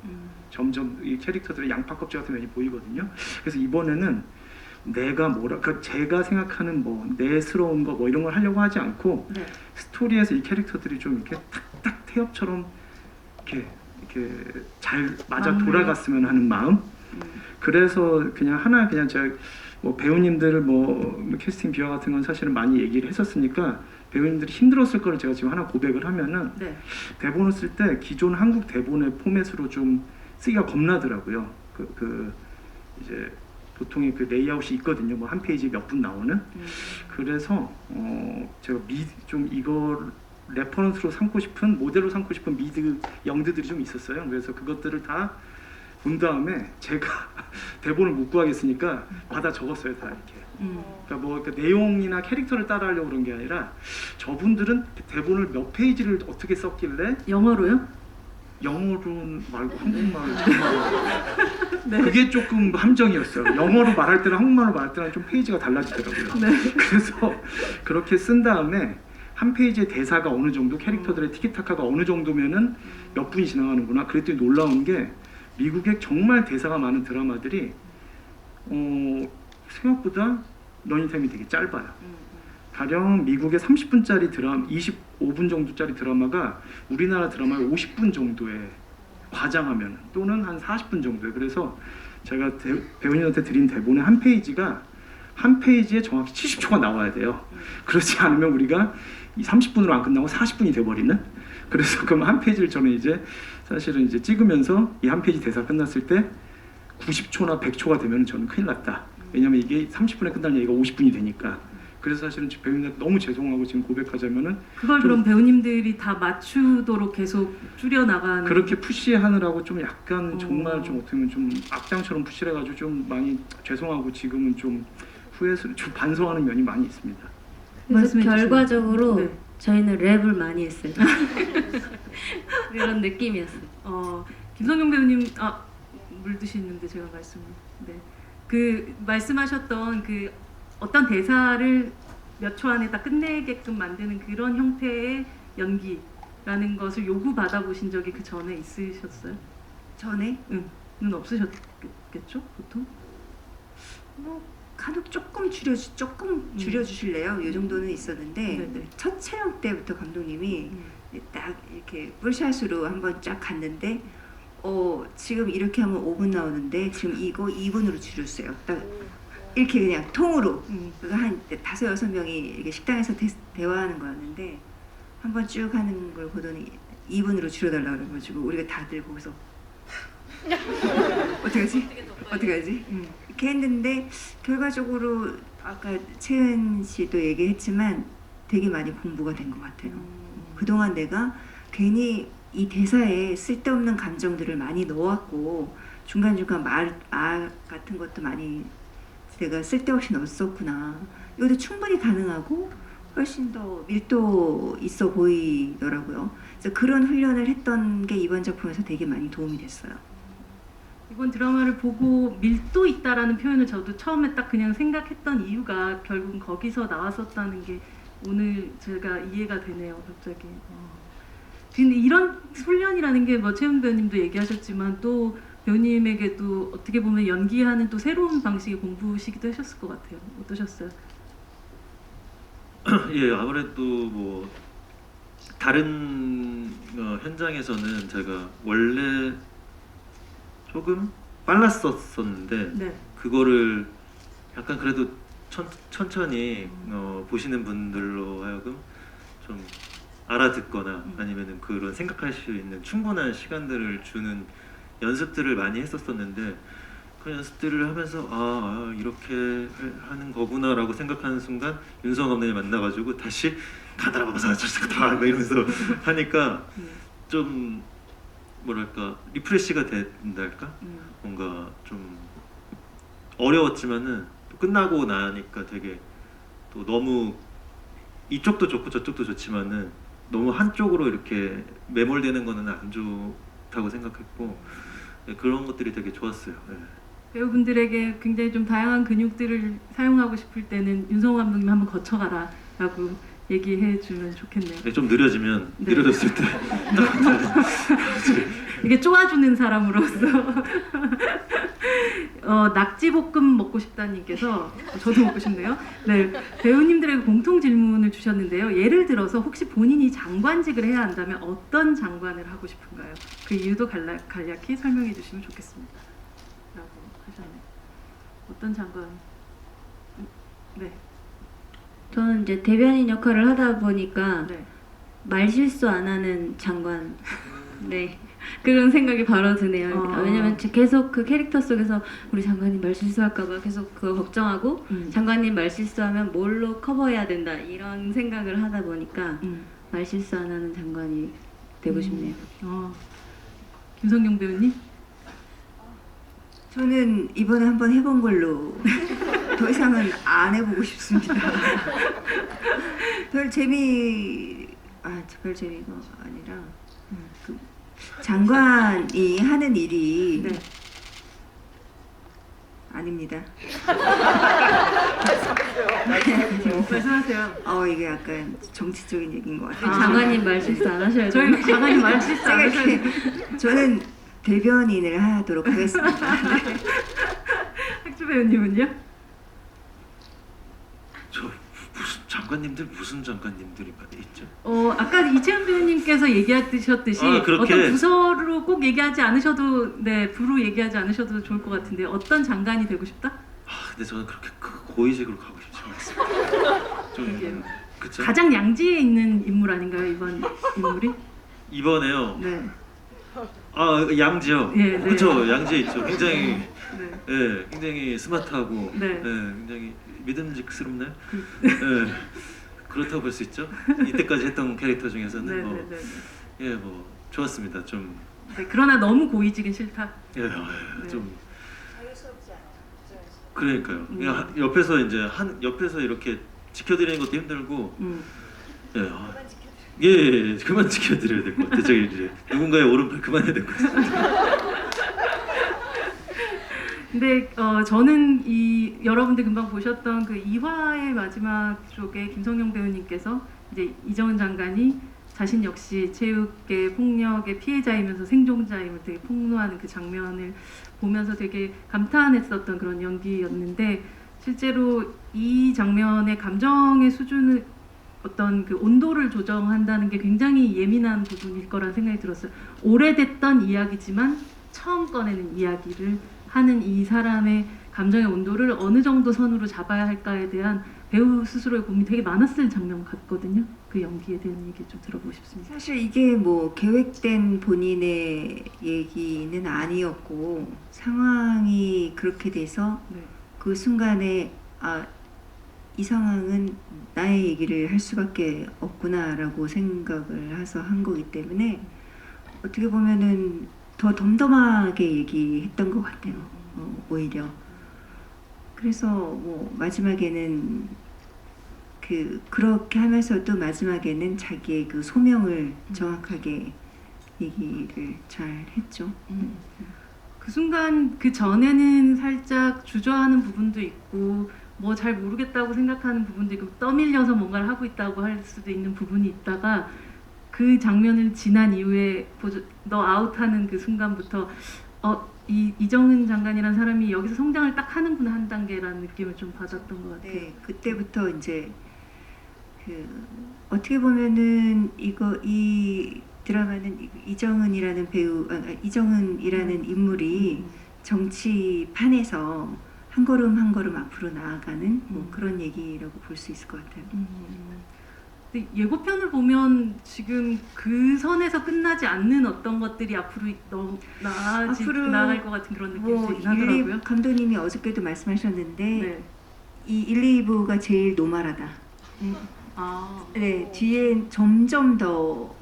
점점 이 캐릭터들의 양파껍질 같은 면이 보이거든요. 그래서 이번에는 내가 제가 생각하는 뭐 내스러운 거 뭐 이런 걸 하려고 하지 않고 네. 스토리에서 이 캐릭터들이 좀 이렇게 탁탁 태엽처럼 이렇게 잘 맞아 돌아갔으면 하는 마음. 그래서 그냥 제가 뭐 배우님들 뭐 캐스팅 비화 같은 건 사실은 많이 얘기를 했었으니까 배우님들이 힘들었을 거를 제가 지금 하나 고백을 하면은 네. 대본을 쓸 때 기존 한국 대본의 포맷으로 좀 쓰기가 겁나더라고요. 이제 보통의 그 레이아웃이 있거든요. 뭐 한 페이지에 몇 분 나오는. 그래서 제가 좀 이걸 레퍼런스로 삼고 싶은 모델로 삼고 싶은 영드들이 좀 있었어요. 그래서 그것들을 다 본 다음에 제가 대본을 못 구하겠으니까 받아 적었어요, 다 이렇게. 그러니까 내용이나 캐릭터를 따라하려고 그런 게 아니라 저분들은 대본을 몇 페이지를 어떻게 썼길래 영어로요? 영어로 말고 한국말로 정말 네. 그게 조금 함정이었어요. 영어로 말할 때랑 한국말로 말할 때랑 좀 페이지가 달라지더라고요. 네. 그래서 그렇게 쓴 다음에 한 페이지의 대사가 어느 정도 캐릭터들의 티키타카가 어느 정도면은 몇 분이 지나가는구나. 그랬더니 놀라운 게 미국의 정말 대사가 많은 드라마들이 생각보다 러닝타임이 되게 짧아요. 가령 미국의 30분짜리 드라마, 25분 정도짜리 드라마가 우리나라 드라마의 50분 정도에 과장하면 또는 한 40분 정도에. 그래서 제가 배우님한테 드린 대본의 한 페이지에 정확히 70초가 나와야 돼요. 그렇지 않으면 우리가 이 30분으로 안 끝나고 40분이 돼버리는. 그래서 그럼 한 페이지를 저는 이제 사실은 이제 찍으면서 이 한 페이지 대사 끝났을 때 90초나 100초가 되면 저는 큰일 났다. 왜냐면 이게 30분에 끝날 얘기가 50분이 되니까. 그래서 사실은 배우님한테 너무 죄송하고 지금 고백하자면은 그걸 그럼 배우님들이 다 맞추도록 계속 줄여 나가는 그렇게 푸시하느라고 좀 약간 정말 좀 어. 어떻게 보면 좀 악장처럼 푸시를 해가지고 좀 많이 죄송하고 지금은 좀 후회스러워 좀 반성하는 면이 많이 있습니다. 그래서 말씀해 주세요. 결과적으로 네. 저희는 랩을 많이 했어요. 그런 느낌이었어요. 김성경 배우님 물 드시는데 제가 말씀을 그 말씀하셨던 그 어떤 대사를 몇 초 안에 다 끝내게끔 만드는 그런 형태의 연기라는 것을 요구받아 보신 적이 그 전에 있으셨어요? 전에 는 없으셨겠죠 보통? 뭐 간혹 조금 줄여주실래요? 이 정도는 있었는데 네네. 첫 촬영 때부터 감독님이 딱 이렇게 풀샷으로 한번 쫙 갔는데 지금 이렇게 하면 5분 나오는데 지금 이거 2분으로 줄였어요. 딱 이렇게 그냥 통으로 그거 한 5-6명이 이렇게 식당에서 대화하는 거였는데 한번 쭉 하는 걸 보더니 2분으로 줄여달라고 그래가지고 우리가 다들 거기서 어떡하지? 이렇게 했는데 결과적으로 아까 채은 씨도 얘기했지만 되게 많이 공부가 된 것 같아요. 그동안 내가 괜히 이 대사에 쓸데없는 감정들을 많이 넣어왔고 중간중간 말 같은 것도 많이 내가 쓸데없이 넣었었구나. 이것도 충분히 가능하고 훨씬 더 밀도 있어 보이더라고요. 그래서 그런 훈련을 했던 게 이번 작품에서 되게 많이 도움이 됐어요. 이번 드라마를 보고 밀도 있다라는 표현을 저도 처음에 딱 그냥 생각했던 이유가 결국은 거기서 나왔었다는 게 오늘 제가 이해가 되네요. 갑자기. 근데 이런 훈련이라는 게 뭐 채은 배우님도 얘기하셨지만 또 배우님에게도 어떻게 보면 연기하는 또 새로운 방식의 공부시기도 하셨을 것 같아요. 어떠셨어요? 예, 아무래도 뭐 다른 현장에서는 제가 원래 조금 빨랐었는데 네. 그거를 약간 그래도 천천히 보시는 분들로 하여금 좀 알아듣거나 아니면은 그런 생각할 수 있는 충분한 시간들을 주는 연습들을 많이 했었었는데 그 연습들을 하면서 이렇게 하는 거구나라고 생각하는 순간 윤성 감독님 만나가지고 다시 가다라바바사 저저다 이러면서 하니까 좀 뭐랄까 리프레시가 된달까 뭔가 좀 어려웠지만은 또 끝나고 나니까 되게 또 너무 이쪽도 좋고 저쪽도 좋지만은 너무 한쪽으로 이렇게 매몰되는 거는 안 좋다고 생각했고 그런 것들이 되게 좋았어요. 네. 배우분들에게 굉장히 좀 다양한 근육들을 사용하고 싶을 때는 윤성호 감독님 한번 거쳐가라 라고 얘기해 주면 좋겠네요. 좀 느려지면 네. 느려졌을 때 이게 쪼아주는 사람으로서 낙지볶음 먹고 싶다님께서 저도 먹고 싶네요. 네, 배우님들에게 공통 질문을 주셨는데요. 예를 들어서 혹시 본인이 장관직을 해야 한다면 어떤 장관을 하고 싶은가요? 그 이유도 간략히 설명해 주시면 좋겠습니다. 라고 하셨네요. 어떤 장관? 네. 저는 이제 대변인 역할을 하다 보니까 네. 말 실수 안 하는 장관. 네. 그런 생각이 바로 드네요. 왜냐면 계속 그 캐릭터 속에서 우리 장관님 말 실수할까봐 계속 그거 걱정하고 장관님 말 실수하면 뭘로 커버해야 된다 이런 생각을 하다 보니까 말 실수 안 하는 장관이 되고 싶네요. 김성경 배우님? 저는 이번에 한번 해본 걸로 더 이상은 안 해보고 싶습니다. 별 재미가 아니라 그 장관이 하는 일이 네. 아닙니다. 말씀하세요. 이게 약간 정치적인 얘기인 것 같아요. 장관님 말 실수 안 하셔야 돼요. 저희 장관님 말 실수 안 제가 하셔야 이렇게 저는 대변인을 하도록 하겠습니다. 학주 배우님은요? 저 무슨 장관님들 무슨 장관님들이 있죠? 아까 이채은 배우님께서 얘기하셨듯이 그렇게? 어떤 부서로 꼭 얘기하지 않으셔도 부로 얘기하지 않으셔도 좋을 것 같은데 어떤 장관이 되고 싶다? 근데 저는 그렇게 고위직으로 가고 싶지 않습니다. 좀 그쵸? 가장 양지에 있는 인물 아닌가요 이번 인물이? 이번에요. 네. 양지요. 예, 네. 그렇죠. 양지에 있죠. 굉장히 네. 굉장히 스마트하고 네. 굉장히 믿음직스럽나요? 네, 그렇다고 볼 수 있죠. 이때까지 했던 캐릭터 중에서는 뭐, 네네네. 예, 뭐 좋았습니다. 좀 네, 그러나 너무 고이직은 싫다. 예, 네. 좀 그러니까요. 그냥 옆에서 이제 옆에서 이렇게 지켜드리는 것도 힘들고 예, 예, 그만 지켜드려야 될 것 같아요. 저기 이제 누군가의 오른팔 그만해야 될 것 같아요. 근데 저는 이 여러분들 금방 보셨던 그 2화의 마지막 쪽에 김성령 배우님께서 이제 이정은 장관이 자신 역시 체육계 폭력의 피해자이면서 생존자임을 되게 폭로하는 그 장면을 보면서 되게 감탄했었던 그런 연기였는데 실제로 이 장면의 감정의 수준을 어떤 그 온도를 조정한다는 게 굉장히 예민한 부분일 거란 생각이 들었어요. 오래됐던 이야기지만 처음 꺼내는 이야기를 하는 이 사람의 감정의 온도를 어느 정도 선으로 잡아야 할까에 대한 배우 스스로의 고민이 되게 많았을 장면 같거든요. 그 연기에 대한 얘기 좀 들어보고 싶습니다. 사실 이게 뭐 계획된 본인의 얘기는 아니었고 상황이 그렇게 돼서 네. 그 순간에 이 상황은 나의 얘기를 할 수밖에 없구나라고 생각을 해서 한 거기 때문에 어떻게 보면은 더 덤덤하게 얘기했던 것 같아요. 오히려. 그래서 뭐 마지막에는 그렇게 하면서도 마지막에는 자기의 그 소명을 정확하게 얘기를 잘 했죠. 그 순간 그 전에는 살짝 주저하는 부분도 있고 뭐 잘 모르겠다고 생각하는 부분도 있고 떠밀려서 뭔가를 하고 있다고 할 수도 있는 부분이 있다가 그 장면을 지난 이후에 너 아웃하는 그 순간부터 이정은 장관이라는 사람이 여기서 성장을 딱 하는구나 한 단계라는 느낌을 좀 받았던 것 같아요. 네, 그때부터 이제 어떻게 보면은 이 드라마는 이정은이라는 이정은이라는 인물이 정치판에서 한 걸음 한 걸음 앞으로 나아가는 뭐 그런 얘기라고 볼 수 있을 것 같아요. 근데 예고편을 보면 지금 그 선에서 끝나지 않는 어떤 것들이 앞으로 앞으로 나아갈 것 같은 그런 느낌이 뭐 들긴 하더라고요. 감독님이 어저께도 말씀하셨는데 네. 이 1, 2부가 제일 노멀하다. 네, 뒤엔 점점 더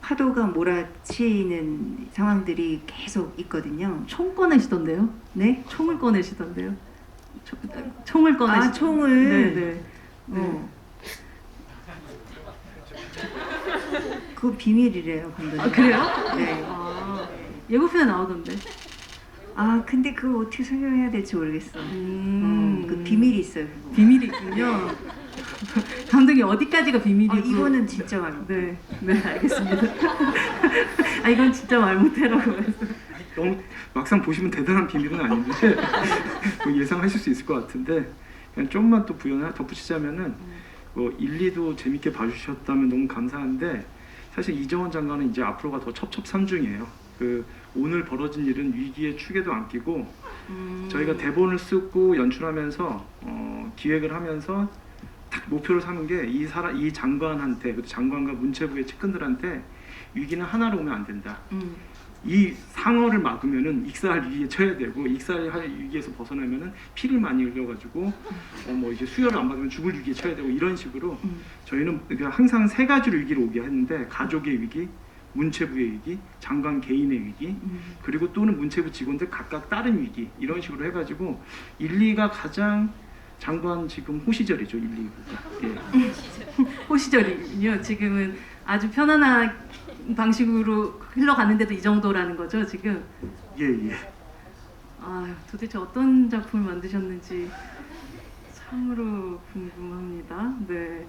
파도가 몰아치는 상황들이 계속 있거든요. 총 꺼내시던데요? 네? 총을 꺼내시던데요? 총을 꺼내시. 총을. 네네. 그거 비밀이래요, 감독님. 그래요? 네. 예고편에 나오던데. 근데 그거 어떻게 설명해야 될지 모르겠어. 그 비밀이 있어요. 그거. 비밀이 있군요. 감독님 어디까지가 비밀이고? 이거는 진짜 말. 네, 알겠습니다. 이건 진짜 말 못해라고 해서. 너무 막상 보시면 대단한 비밀은 아닌데 뭐 예상하실 수 있을 것 같은데 그냥 조금만 또 덧붙이자면은 뭐 1, 2도 재밌게 봐주셨다면 너무 감사한데 사실 이정원 장관은 이제 앞으로가 더 첩첩산중이에요. 오늘 벌어진 일은 위기의 축에도 안 끼고 저희가 대본을 쓰고 연출하면서 기획을 하면서 딱 목표를 삼은 게 이 장관한테 장관과 문체부의 측근들한테 위기는 하나로 오면 안 된다. 이 상어를 막으면은 익사할 위기에 처해야 되고 익사할 위기에서 벗어나면은 피를 많이 흘려가지고 뭐 이제 수혈을 안 받으면 죽을 위기에 처해야 되고 이런 식으로 저희는 항상 세 가지로 위기를 오게 했는데 가족의 위기, 문체부의 위기, 장관 개인의 위기, 그리고 또는 문체부 직원들 각각 다른 위기 이런 식으로 해가지고 1, 2가 가장 장관 지금 호시절이죠. 1, 2부가. 예. 호시절이군요. 지금은 아주 편안한 방식으로 흘러가는데도 이 정도라는 거죠, 지금. 예. 도대체 어떤 작품을 만드셨는지 참으로 궁금합니다. 네.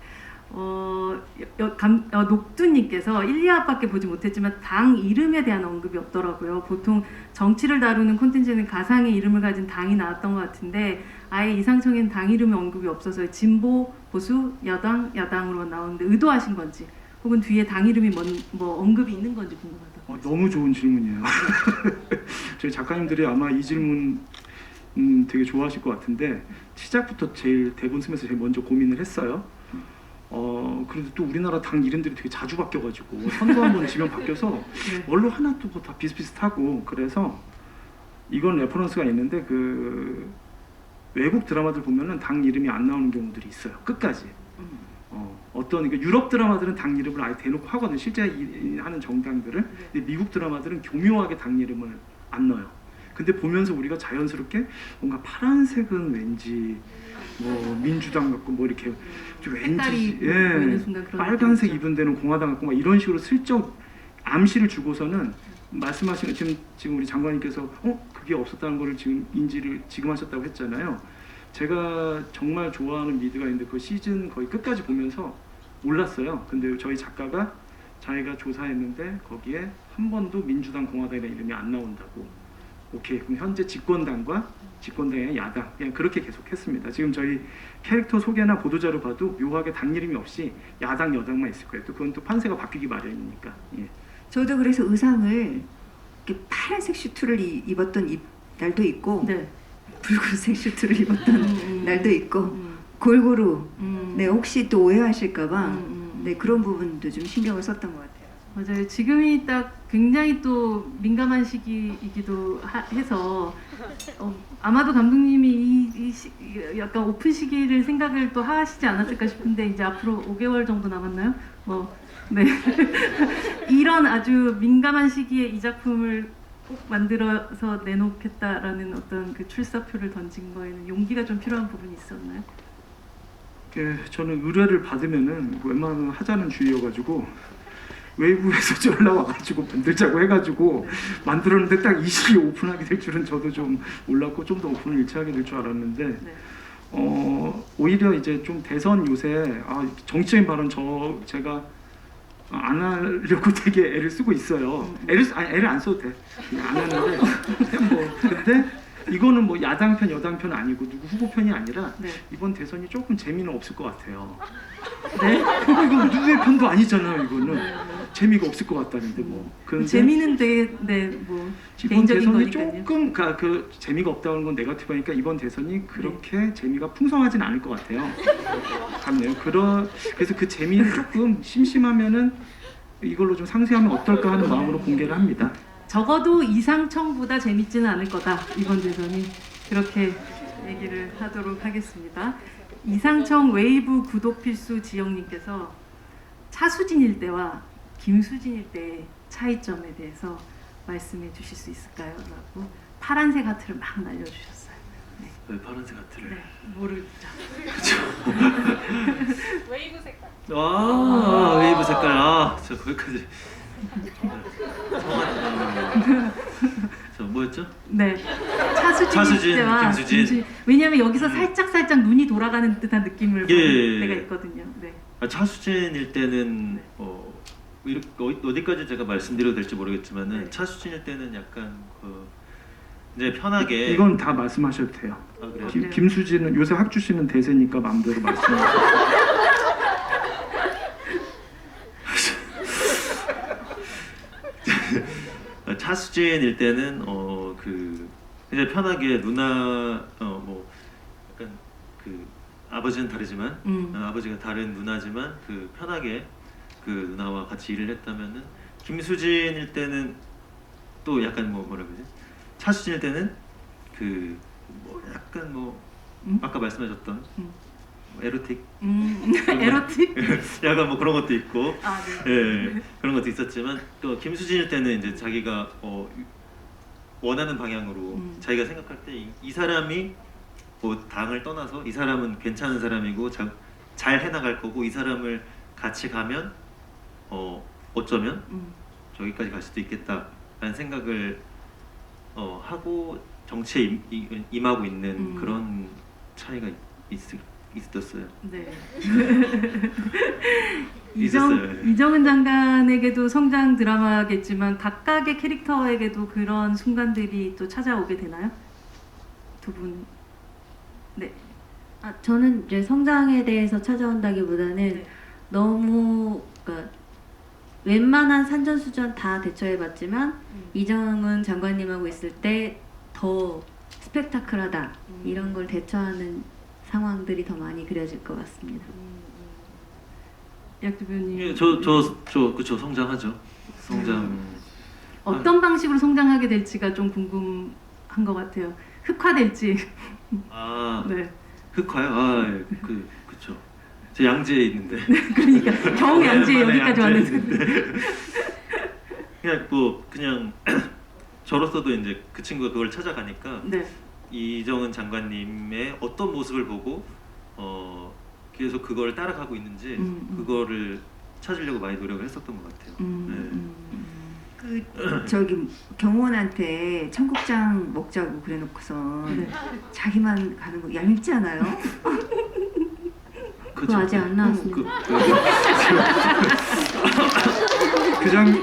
녹두님께서 1, 2화밖에 보지 못했지만 당 이름에 대한 언급이 없더라고요. 보통 정치를 다루는 콘텐츠는 가상의 이름을 가진 당이 나왔던 것 같은데 아예 이상청에는 당 이름의 언급이 없어서 진보, 보수, 여당, 야당으로 나오는데 의도하신 건지 혹은 뒤에 당 이름이 뭐 언급이 있는 건지 궁금하다. 너무 좋은 질문이에요. 저희 작가님들이 아마 이 질문 되게 좋아하실 것 같은데 시작부터 제일 대본 쓰면서 제일 먼저 고민을 했어요. 그래도 또 우리나라 당 이름들이 되게 자주 바뀌어가지고 선거 한번 지명 바뀌어서 네. 원로 하나 또 다 비슷비슷하고 그래서 이건 레퍼런스가 있는데 외국 드라마들 보면은 당 이름이 안 나오는 경우들이 있어요. 끝까지. 어떤 그러니까 유럽 드라마들은 당 이름을 아예 대놓고 하거든요. 실제 하는 정당들을. 근데 미국 드라마들은 교묘하게 당 이름을 안 넣어요. 근데 보면서 우리가 자연스럽게 뭔가 파란색은 왠지 뭐 민주당 같고 뭐 이렇게 좀 색깔이 왠지 보이는 순간 그런 빨간색 느낌이죠. 입은 데는 공화당 같고 막 이런 식으로 슬쩍 암시를 주고서는 말씀하시는 지금 우리 장관님께서 그게 없었다는 거를 지금 인지를 지금 하셨다고 했잖아요. 제가 정말 좋아하는 미드가 있는데 그 시즌 거의 끝까지 보면서 몰랐어요. 근데 저희 작가가 자기가 조사했는데 거기에 한 번도 민주당 공화당이라는 이름이 안 나온다고. 오케이, 그럼 현재 집권당의 야당 그냥 그렇게 계속했습니다. 지금 저희 캐릭터 소개나 보도자료 봐도 묘하게 당 이름이 없이 야당 여당만 있을 거예요. 또 그건 또 판세가 바뀌기 마련이니까. 예. 저도 그래서 의상을 이렇게 파란색 슈트를 입었던 날도 있고 네. 붉은색 슈트를 입었던 날도 있고 음. 골고루 음. 네 혹시 또 오해하실까봐 음. 네 그런 부분도 좀 신경을 썼던 것 같아요. 맞아요. 지금이 딱 굉장히 또 민감한 시기이기도 해서 아마도 감독님이 약간 오픈 시기를 생각을 또 하시지 않았을까 싶은데 이제 앞으로 5개월 정도 남았나요? 네. 이런 아주 민감한 시기에 이 작품을 꼭 만들어서 내놓겠다라는 어떤 그 출사표를 던진 거에는 용기가 좀 필요한 부분이 있었나요? 예, 저는 의뢰를 받으면은 웬만하면 하자는 주의여가지고 외부에서 전화 와가지고 만들자고 해가지고 만들었는데 딱 이 시기에 오픈하게 될 줄은 저도 좀 몰랐고 좀 더 오픈을 일찍 하게 될 줄 알았는데 네. 오히려 이제 좀 대선 요새 정치적인 발언 제가 안 하려고 되게 애를 쓰고 있어요. 애를 안 써도 돼. 그냥 안 하는데 근데 이거는 뭐 야당 편 여당 편 아니고 누구 후보 편이 아니라 네. 이번 대선이 조금 재미는 없을 것 같아요. 네? 이거 누구의 편도 아니잖아요. 이거는 재미가 없을 것 같다는데 뭐. 그런데 재미는 되게 뭐 이번 개인적인 대선이 거니까요. 조금 그 재미가 없다는 건 네거티브니까 이번 대선이 그렇게 재미가 풍성하진 않을 것 같아요. 같네요. 그래서 그 재미는 조금 심심하면은 이걸로 좀 상쇄하면 어떨까 하는 마음으로 공개를 합니다. 적어도 이상청보다 재밌지는 않을 거다 이번 대선이. 그렇게 얘기를 하도록 하겠습니다. 이상청 웨이브 구독 필수 지영님께서 차수진일 때와 김수진일 때의 차이점에 대해서 말씀해 주실 수 있을까요? 라고 파란색 하트를 막 날려주셨어요. 왜 파란색 하트를? 네, 모르죠. 웨이브 색깔. 웨이브 색깔. 저 거기까지. 저 뭐였죠? 네, 차수진일 때와 김수진. 왜냐하면 여기서 살짝 눈이 돌아가는 듯한 느낌을 예. 보는 때가 있거든요. 네. 차수진일 때는 어디까지 제가 말씀드려도 될지 모르겠지만은 네. 차수진일 때는 약간 이제 편하게 이건 다 말씀하셔도 돼요. 그래요? 그래요? 김수진은 요새 학주 씨는 대세니까 마음대로 말씀하세요. 차수진일 때는 이제 편하게 누나 뭐 약간 아버지는 다르지만 아버지가 다른 누나지만 편하게 누나와 같이 일을 했다면은 김수진일 때는 또 약간 뭐라 그러지? 차수진일 때는 약간 아까 말씀하셨던 에로틱 에로틱? 약간 뭐 그런 것도 있고 네. 예, 그런 것도 있었지만 또 김수진일 때는 이제 자기가 원하는 방향으로 자기가 생각할 때 이 사람이 뭐 당을 떠나서 이 사람은 괜찮은 사람이고 잘 해나갈 거고 이 사람을 같이 가면 어쩌면 저기까지 갈 수도 있겠다라는 생각을 하고 정치에 임하고 있는 그런 차이가 있었어요. 네. 있었어요. 이정은 장관에게도 성장 드라마겠지만 각각의 캐릭터에게도 그런 순간들이 또 찾아오게 되나요? 두 분. 네. 저는 이제 성장에 대해서 찾아온다기보다는 네. 너무 그러니까 웬만한 산전수전 다 대처해봤지만 이정은 장관님하고 있을 때 더 스펙타클하다 이런 걸 대처하는 상황들이 더 많이 그려질 것 같습니다. 약 대표님. 예, 그쵸 성장하죠. 성장. 어떤 방식으로 성장하게 될지가 좀 궁금한 것 같아요. 흑화될지. 아 네. 흑화요? 아 그쵸. 저 양재에 있는데. 그러니까 겨우 양재 여기까지 왔는데. 그냥 저로서도 이제 그 친구가 그걸 찾아가니까 네. 이정은 장관님의 어떤 모습을 보고 계속 그걸 따라가고 있는지 그거를 찾으려고 많이 노력을 했었던 것 같아요. 그 저기 경호원한테 청국장 먹자고 그래놓고서 네. 자기만 가는 거 얄밉지 않아요? 그거 아직 안 나왔습니다.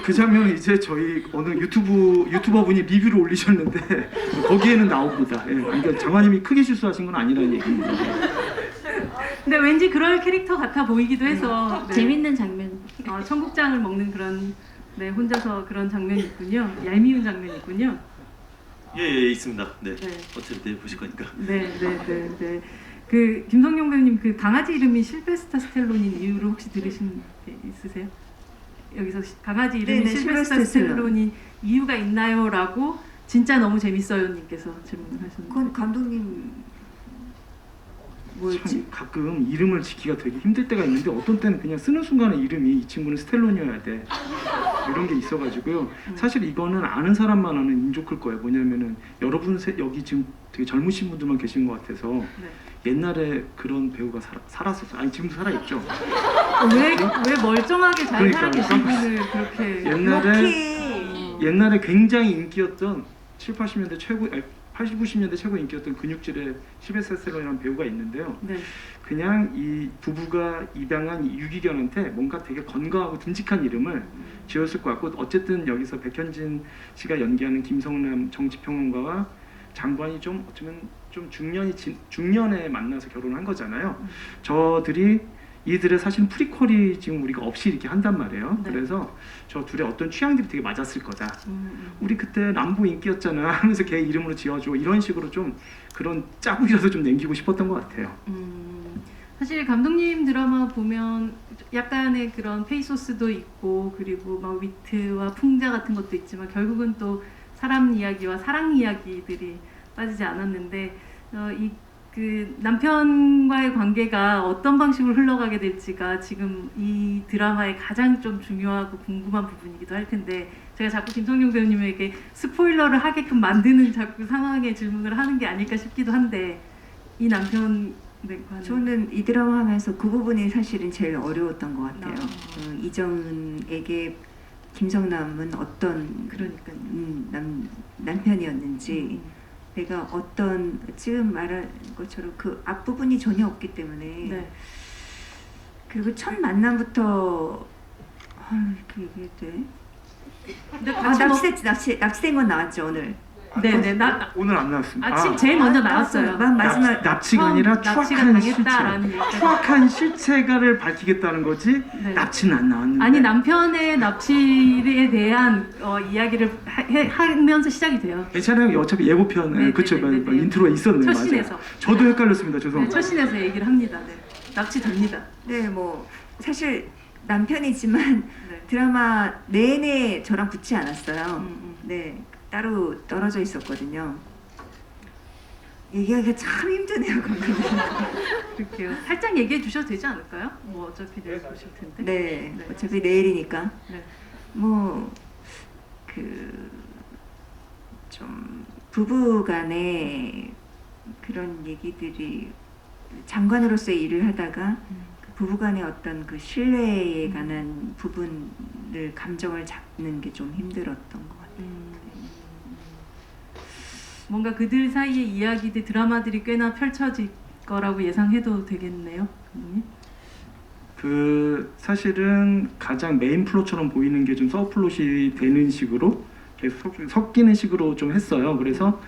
그 장면은 이제 저희 어느 유튜버 분이 리뷰를 올리셨는데 거기에는 나옵니다. 예, 그러니까 장관님이 크게 실수하신 건 아니라는 얘기입니다. 근데 왠지 그럴 캐릭터 같아 보이기도 해서 네. 재밌는 장면. 청국장을 먹는 그런 네 혼자서 그런 장면이 있군요. 얄미운 장면이 있군요. 예, 있습니다. 네. 네. 어차피 내일 보실 거니까. 네. 그 김성용 배우님 그 강아지 이름이 실베스타 스텔론인 이유를 혹시 들으신 게 있으세요? 여기서 강아지 이름이 네네, 실베스타 실베스타 스텔론인 이유가 있나요?라고 진짜 너무 재밌어요님께서 질문하셨는데. 그건 감독님 뭐였지? 참 가끔 이름을 짓기가 되게 힘들 때가 있는데 어떤 때는 그냥 쓰는 순간에 이름이 이 친구는 스텔론이어야 돼 이런 게 있어가지고요. 사실 이거는 아는 사람만 아는 인조클 거예요. 뭐냐면은 여러분 여기 지금 되게 젊으신 분들만 계신 것 같아서 네. 옛날에 그런 배우가 살았었어요. 아니 지금도 살아있죠. 왜 멀쩡하게 잘 그러니까요. 살아계신 분을 그렇게 옛날에 굉장히 인기였던 7, 80년대 최고 80, 90년대 최고 인기였던 근육질의 실베스타 스텔론이라는 배우가 있는데요. 네. 그냥 이 부부가 입양한 유기견한테 뭔가 되게 건강하고 듬직한 이름을 지었을 것 같고 어쨌든 여기서 백현진 씨가 연기하는 김성남 정치평론가와 장관이 좀 어쩌면 좀 중년에 만나서 결혼한 거잖아요. 저들이 이들의 사실 프리퀄이 지금 우리가 없이 이렇게 한단 말이에요. 네. 그래서 저 둘의 어떤 취향들이 되게 맞았을 거다. 우리 그때 람보 인기였잖아 하면서 걔 이름으로 지어줘 이런 식으로 좀 그런 짜국이라도 좀 남기고 싶었던 것 같아요. 사실 감독님 드라마 보면 약간의 그런 페이소스도 있고 그리고 막 위트와 풍자 같은 것도 있지만 결국은 또 사람 이야기와 사랑 이야기들이 빠지지 않았는데 그 남편과의 관계가 어떤 방식으로 흘러가게 될지가 지금 이 드라마의 가장 좀 중요하고 궁금한 부분이기도 할 텐데 제가 자꾸 김성용 배우님에게 스포일러를 하게끔 만드는 자꾸 상황에 질문을 하는 게 아닐까 싶기도 한데 이 남편 저는 이 드라마 하면서 그 부분이 사실은 제일 어려웠던 것 같아요. 아. 이정은에게 김성남은 어떤 그러니까요. 남편이었는지 내가 어떤 지금 말한 것처럼 그 앞부분이 전혀 없기 때문에 네. 그리고 첫 만남부터 이렇게 얘기해도 돼? 근데 같이 납치된 건 나왔죠 오늘. 네네 오늘 안 나왔습니다. 제일 먼저 나왔어요. 마지막 납치가 아니라 납치가 추악한 당했다라는 실체. 얘기까지. 추악한 실체가를 밝히겠다는 거지. 네. 납치는 안 나왔는데. 아니 남편의 납치에 대한 이야기를 하면서 시작이 돼요. 괜찮아요. 어차피 예고편 네, 그쵸 네, 네, 네. 인트로가 있었네요. 첫 맞아요. 씬에서. 저도 헷갈렸습니다. 네, 죄송합니다. 첫 씬에서 얘기를 합니다. 네. 납치됩니다. 네, 뭐 사실 남편이지만 네. 드라마 내내 저랑 붙지 않았어요. 네, 따로 떨어져 있었거든요. 얘기하기가 참 힘드네요, 감독님. 그렇게요. 살짝 얘기해 주셔도 되지 않을까요? 뭐 어차피 내일 보실 텐데. 네, 네. 어차피 내일이니까. 네. 뭐 좀 부부간에 그런 얘기들이 장관으로서의 일을 하다가 그 부부간의 어떤 그 신뢰에 관한 부분을 감정을 잡는 게 좀 힘들었던 것 같아요. 뭔가 그들 사이의 이야기들 드라마들이 꽤나 펼쳐질 거라고 예상해도 되겠네요, 감독님. 그 사실은 가장 메인 플롯처럼 보이는 게 좀 서플롯이 되는 식으로 계속 섞이는 식으로 좀 했어요. 그래서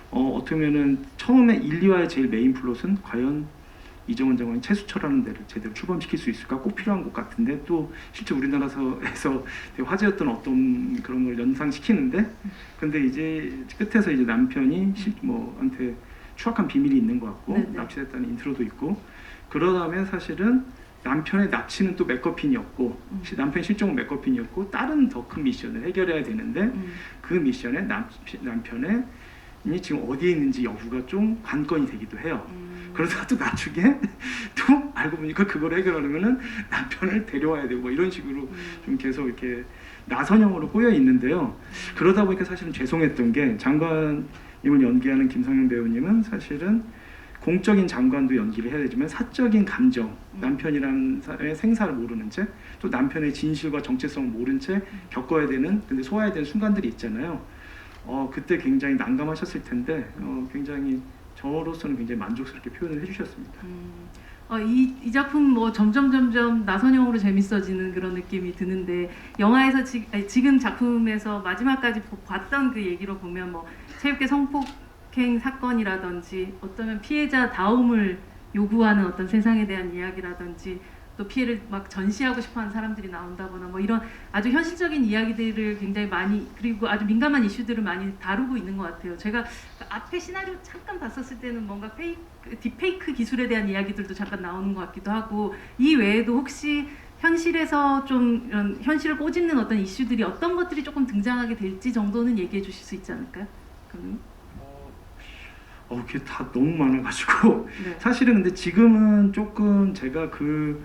어떻게 보면은 처음에 1, 2화의 제일 메인 플롯은 과연 이정은 장관이 최수철라는 데를 제대로 출범시킬 수 있을까 꼭 필요한 것 같은데 또 실제 우리나라에서 되게 화제였던 어떤 그런 걸 연상시키는데 근데 이제 끝에서 이제 남편이 한테 추악한 비밀이 있는 것 같고 네네. 납치됐다는 인트로도 있고 그러다면 사실은 남편의 납치는 또 맥거핀이었고 남편 실종은 맥거핀이었고 다른 더 큰 미션을 해결해야 되는데 그 미션에 남편의 지금 어디에 있는지 여부가 좀 관건이 되기도 해요. 그러다가 또 나중에 또 알고 보니까 그걸 해결하려면은 남편을 데려와야 되고 뭐 이런 식으로 좀 계속 이렇게 나선형으로 꼬여 있는데요. 그러다 보니까 사실은 죄송했던 게 장관님을 연기하는 김성현 배우님은 사실은 공적인 장관도 연기를 해야 되지만 사적인 감정, 남편이라는 사람의 생사를 모르는 채 또 남편의 진실과 정체성을 모른 채 겪어야 되는, 근데 소화해야 되는 순간들이 있잖아요. 그때 굉장히 난감하셨을 텐데 굉장히 저로서는 굉장히 만족스럽게 표현을 해주셨습니다. 이 작품 뭐 점점 나선형으로 재밌어지는 그런 느낌이 드는데 영화에서 지금 작품에서 마지막까지 봤던 그 얘기로 보면 뭐 체육계 성폭행 사건이라든지 어쩌면 피해자 다움을 요구하는 어떤 세상에 대한 이야기라든지 또 피해를 막 전시하고 싶어하는 사람들이 나온다거나 뭐 이런 아주 현실적인 이야기들을 굉장히 많이, 그리고 아주 민감한 이슈들을 많이 다루고 있는 것 같아요. 제가 앞에 시나리오 잠깐 봤었을 때는 뭔가 딥페이크 기술에 대한 이야기들도 잠깐 나오는 것 같기도 하고, 이 외에도 혹시 현실에서 좀 이런 현실을 꼬집는 어떤 이슈들이 어떤 것들이 조금 등장하게 될지 정도는 얘기해 주실 수 있지 않을까요? 그럼? 그게 다 너무 많아가지고 네. 사실은 근데 지금은 조금 제가 그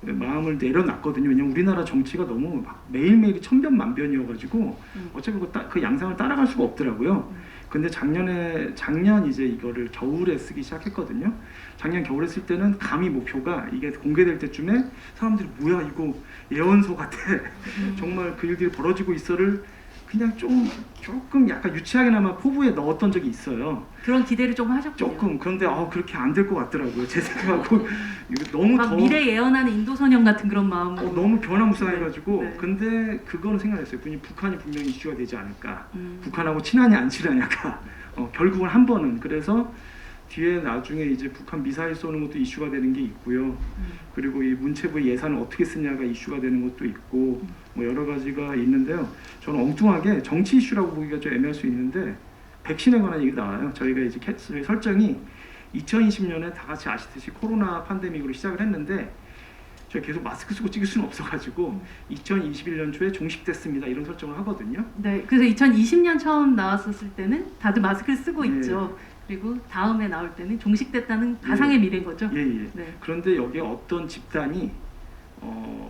마음을 내려놨거든요. 왜냐면 우리나라 정치가 너무 막 매일매일이 천변만변이어가지고 어차피 그 양상을 따라갈 수가 없더라고요. 근데 작년 이제 이거를 겨울에 쓰기 시작했거든요. 작년 겨울에 쓸 때는 감히 목표가 이게 공개될 때쯤에 사람들이 뭐야 이거 예언서 같아. 정말 그 일들이 벌어지고 있어를 그냥 조금 약간 유치하게나마 포부에 넣었던 적이 있어요. 그런 기대를 조금 하셨군요. 조금. 그런데 그렇게 안 될 것 같더라고요. 제 생각하고 이거 너무 막 미래 예언하는 인도선형 같은 그런 마음으로. 너무 변화무쌍해가지고. 네. 근데 그거는 생각했어요. 북한이 분명히 이슈가 되지 않을까. 북한하고 친하냐 안 친하냐가 결국은 한 번은. 그래서 뒤에 나중에 이제 북한 미사일 쏘는 것도 이슈가 되는 게 있고요. 그리고 이 문체부의 예산을 어떻게 쓰냐가 이슈가 되는 것도 있고 뭐 여러 가지가 있는데요. 저는 엉뚱하게 정치 이슈라고 보기가 좀 애매할 수 있는데 백신에 관한 얘기 나와요. 저희가 이제 설정이 2020년에 다 같이 아시듯이 코로나 팬데믹으로 시작을 했는데 저희 계속 마스크 쓰고 찍을 수는 없어가지고 2021년 초에 종식됐습니다 이런 설정을 하거든요. 네, 그래서 2020년 처음 나왔었을 때는 다들 마스크를 쓰고 예. 있죠. 그리고 다음에 나올 때는 종식됐다는 가상의 미래인 거죠. 예. 네. 그런데 여기에 어떤 집단이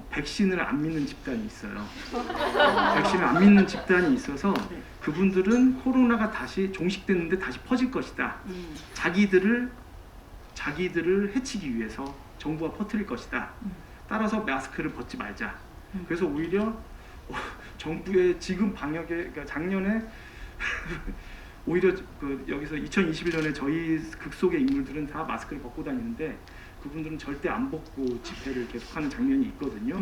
백신을 안 믿는 집단이 있어요. 백신을 안 믿는 집단이 있어서 네. 그분들은 코로나가 다시 종식됐는데 다시 퍼질 것이다. 자기들을 해치기 위해서 정부가 퍼뜨릴 것이다. 따라서 마스크를 벗지 말자. 그래서 오히려 정부의 지금 방역에, 그러니까 작년에 오히려 여기서 2021년에 저희 극 속의 인물들은 다 마스크를 벗고 다니는데 그분들은 절대 안 벗고 집회를 계속하는 장면이 있거든요.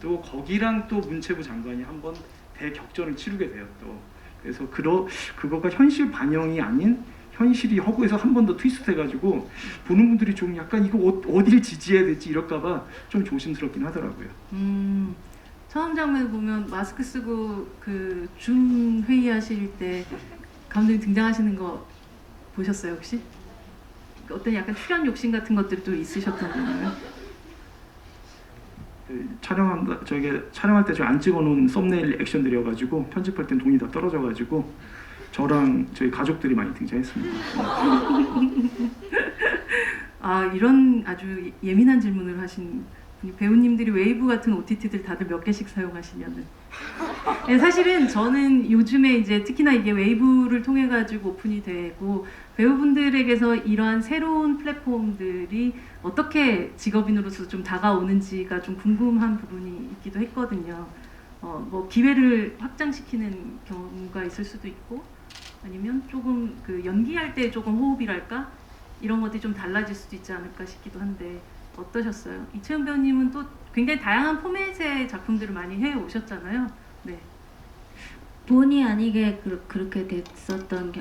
또 거기랑 또 문체부 장관이 한번 대격전을 치르게 돼요. 또 그래서 그거가 현실 반영이 아닌 현실이 허구에서 한 번 더 트위스트해가지고 보는 분들이 좀 약간 이거 어디를 지지해야 될지 이럴까봐 좀 조심스럽긴 하더라고요. 처음 장면 보면 마스크 쓰고 그 줌 회의하실 때 감독님 등장하시는 거 보셨어요 혹시? 어떤 약간 출연 욕심 같은 것들도 있으셨던 건가요? 촬영할 때 안 찍어놓은 썸네일 액션들이어가지고 편집할 땐 돈이 다 떨어져가지고 저랑 저희 가족들이 많이 등장했습니다. 이런 아주 예민한 질문을 하신 분이, 배우님들이 웨이브 같은 OTT들 다들 몇 개씩 사용하시냐는. 네, 사실은 저는 요즘에 이제 특히나 이게 웨이브를 통해 가지고 오픈이 되고 배우분들에게서 이러한 새로운 플랫폼들이 어떻게 직업인으로서 좀 다가오는지가 좀 궁금한 부분이 있기도 했거든요. 뭐 기회를 확장시키는 경우가 있을 수도 있고 아니면 조금 그 연기할 때 조금 호흡이랄까 이런 것들이 좀 달라질 수도 있지 않을까 싶기도 한데 어떠셨어요? 이채연 배우님은 또 굉장히 다양한 포맷의 작품들을 많이 해 오셨잖아요. 네. 본의 아니게 그렇게 됐었던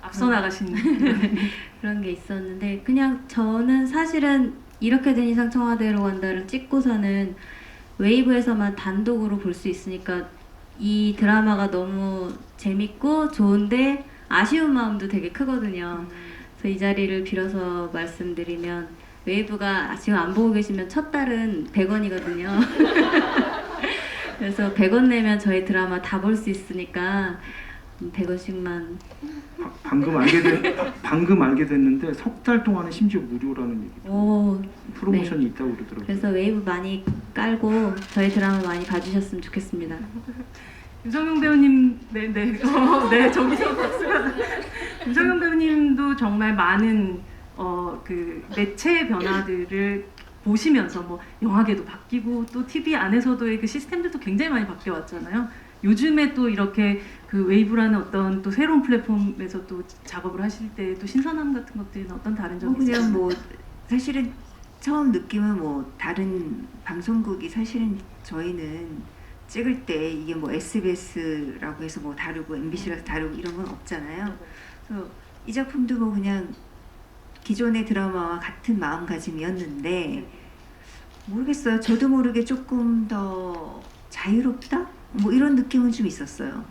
앞서 나가신 그런 게 있었는데, 그냥 저는 사실은 이렇게 된 이상 청와대로 간다를 찍고서는 웨이브에서만 단독으로 볼 수 있으니까 이 드라마가 너무 재밌고 좋은데 아쉬운 마음도 되게 크거든요. 그래서 이 자리를 빌어서 말씀드리면 웨이브가 지금 안 보고 계시면 첫 달은 100원이거든요. 그래서 100원 내면 저희 드라마 다 볼 수 있으니까 100원씩만 방금 알게 됐는데 석 달 동안은 심지어 무료라는 얘기. 오, 프로모션이 있다고 그러더라고요. 그래서 웨이브 많이 깔고 저희 드라마 많이 봐주셨으면 좋겠습니다. 김성용 배우님, 네, 저기서 박수가. 김성용 배우님도 정말 많은 그 매체 변화들을 보시면서 뭐 영화계도 바뀌고 또 TV 안에서도의 그 시스템들도 굉장히 많이 바뀌어 왔잖아요. 요즘에 또 이렇게 그 웨이브라는 어떤 또 새로운 플랫폼에서 또 작업을 하실 때 또 신선함 같은 것들은 어떤 다른 점이 있어요? 그냥 뭐 사실은 처음 느낌은 뭐 다른 방송국이 사실은 저희는 찍을 때 이게 뭐 SBS라고 해서 뭐 다르고 MBC라서 다르고 이런 건 없잖아요. 그래서 이 작품도 뭐 그냥 기존의 드라마와 같은 마음가짐이었는데 모르겠어요. 저도 모르게 조금 더 자유롭다? 뭐 이런 느낌은 좀 있었어요.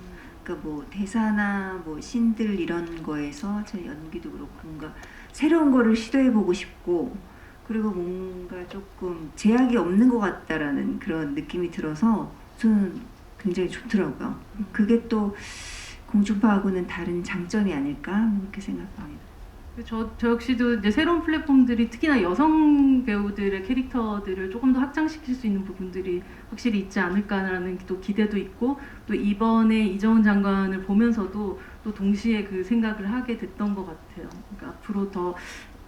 그러니까 뭐 대사나 뭐 신들 이런 거에서 제 연기도 그렇고 뭔가 새로운 거를 시도해보고 싶고 그리고 뭔가 조금 제약이 없는 것 같다라는 그런 느낌이 들어서 저는 굉장히 좋더라고요. 그게 또 공중파하고는 다른 장점이 아닐까 그렇게 생각합니다. 저 역시도 이제 새로운 플랫폼들이 특히나 여성 배우들의 캐릭터들을 조금 더 확장시킬 수 있는 부분들이 확실히 있지 않을까라는 또 기대도 있고 또 이번에 이정훈 장관을 보면서도 또 동시에 그 생각을 하게 됐던 것 같아요. 그러니까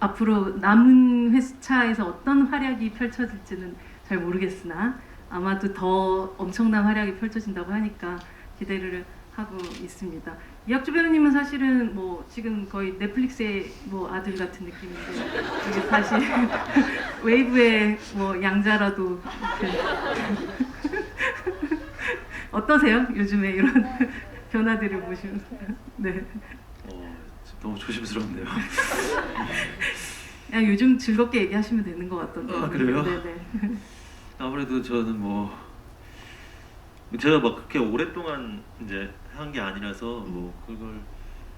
앞으로 남은 회차에서 어떤 활약이 펼쳐질지는 잘 모르겠으나 아마도 더 엄청난 활약이 펼쳐진다고 하니까 기대를 하고 있습니다. 이학주 배우님은 사실은 뭐 지금 거의 넷플릭스의 뭐 아들 같은 느낌인데 이게 사실 웨이브의 뭐 양자라도 어떠세요? 요즘에 이런 변화들을 보시면서 네. 너무 조심스럽네요. 그냥 요즘 즐겁게 얘기하시면 되는 것 같던데. 아, 그래요? 네네. 아무래도 저는 뭐 제가 막 그렇게 오랫동안 이제 한 게 아니라서 뭐 그걸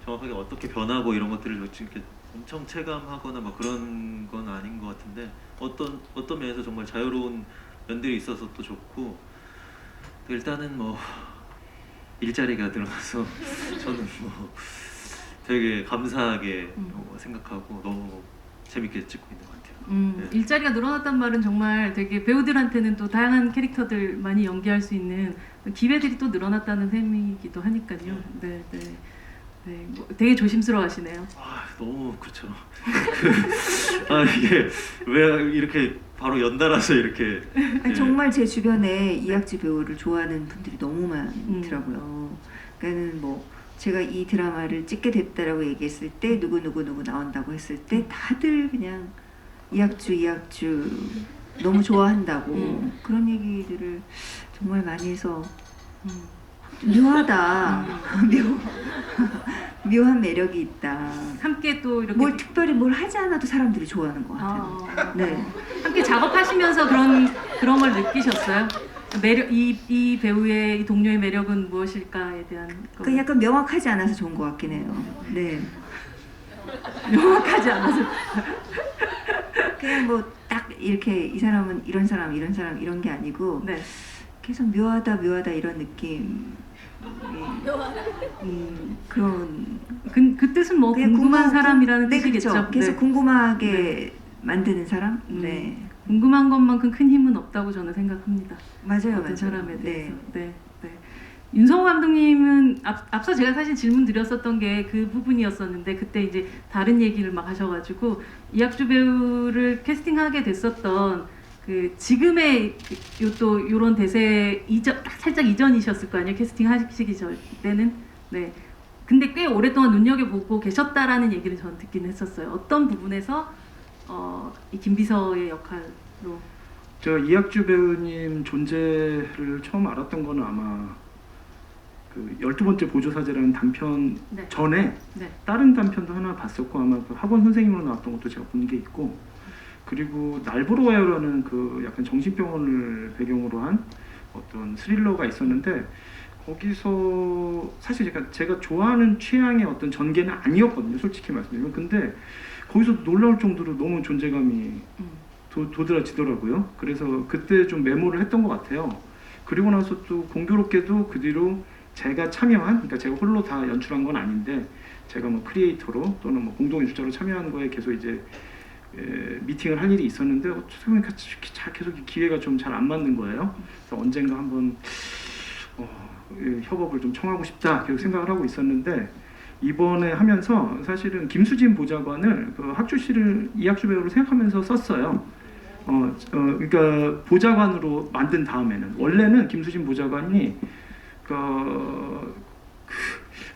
정확하게 어떻게 변하고 이런 것들을 이렇게 엄청 체감하거나 막 그런 건 아닌 것 같은데 어떤 면에서 정말 자유로운 면들이 있어서 또 좋고 일단은 뭐 일자리가 늘어나서 저는 뭐 되게 감사하게 생각하고 너무 재밌게 찍고 있는 것 같아요. 네. 일자리가 늘어났단 말은 정말 되게 배우들한테는 또 다양한 캐릭터들 많이 연기할 수 있는 기회들이 또 늘어났다는 셈이기도 하니까요. 네. 뭐 되게 조심스러워하시네요. 너무 그렇죠. 이게 왜 이렇게 바로 연달아서 이렇게 아니, 정말 제 주변에 이학주 배우를 좋아하는 분들이 너무 많더라고요. 그러니까는 뭐 제가 이 드라마를 찍게 됐다라고 얘기했을 때 누구 나온다고 했을 때 다들 그냥 이학주 너무 좋아한다고 그런 얘기들을 정말 많이 해서 묘하다. 묘한 매력이 있다. 함께 또 이렇게 뭘 특별히 뭘 하지 않아도 사람들이 좋아하는 것 같아요. 네. 함께 작업하시면서 그런 걸 느끼셨어요? 매력 이 배우의 이 동료의 매력은 무엇일까에 대한 거. 그 약간 명확하지 않아서 좋은 것 같긴 해요. 네. 명확하지 않아서. 그냥 뭐 딱 이렇게 이 사람은 이런 사람 이런 게 아니고 네. 계속 묘하다 이런 느낌. 그런 그 뜻은 뭐 그냥 궁금한 사람이라는 네, 뜻이겠죠. 그렇죠. 계속 네. 궁금하게 만드는 사람. 네. 궁금한 것만큼 큰 힘은 없다고 저는 생각합니다. 맞아요. 어떤 사람에 대해서. 네. 네. 윤성호 감독님은 앞서 제가 사실 질문 드렸었던 게 그 부분이었었는데 그때 이제 다른 얘기를 막 하셔가지고 이학주 배우를 캐스팅하게 됐었던 그 지금의 또 요런 대세 살짝 이전이셨을 거 아니에요, 캐스팅 하시기 때는. 네. 근데 꽤 오랫동안 눈여겨보고 계셨다라는 얘기를 저는 듣긴 했었어요. 어떤 부분에서 이 김비서의 역할로. 제가 이학주 배우님 존재를 처음 알았던 거는 아마 그 12번째 보조사제라는 단편 네. 전에 네. 다른 단편도 하나 봤었고 아마 그 학원 선생님으로 나왔던 것도 제가 본 게 있고 그리고 날 보러 와요라는 그 약간 정신병원을 배경으로 한 어떤 스릴러가 있었는데 거기서 사실 제가 좋아하는 취향의 어떤 전개는 아니었거든요, 솔직히 말씀드리면. 근데 거기서 놀라울 정도로 너무 존재감이 도드라지더라고요. 그래서 그때 좀 메모를 했던 것 같아요. 그리고 나서 또 공교롭게도 그 뒤로 제가 참여한, 그러니까 제가 홀로 다 연출한 건 아닌데 제가 뭐 크리에이터로 또는 뭐 공동 연출자로 참여한 거에 계속 이제 미팅을 할 일이 있었는데 보니까 계속 기회가 좀 잘 안 맞는 거예요. 그래서 언젠가 한번 협업을 좀 청하고 싶다 계속 생각을 하고 있었는데 이번에 하면서 사실은 김수진 보좌관을 그 학주씨를 이학주 배우로 생각하면서 썼어요. 그러니까 보좌관으로 만든 다음에는 원래는 김수진 보좌관이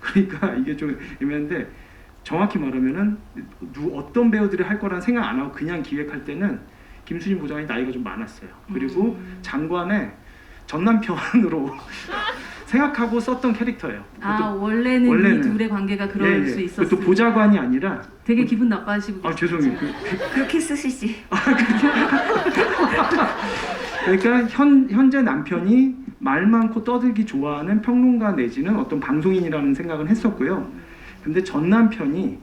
그러니까 이게 좀 애매한데 정확히 말하면은 어떤 배우들이 할 거란 생각 안 하고 그냥 기획할 때는 김수진 보좌관이 나이가 좀 많았어요. 그리고 장관의 전 남편으로 생각하고 썼던 캐릭터예요. 원래는 이 둘의 관계가 그럴 수 있었어요. 또 보좌관이 아니라 되게 기분 나빠하시고. 죄송해요. 그렇게 쓰시지. 그러니까 현재 남편이 말 많고 떠들기 좋아하는 평론가 내지는 어떤 방송인이라는 생각은 했었고요. 근데 전 남편이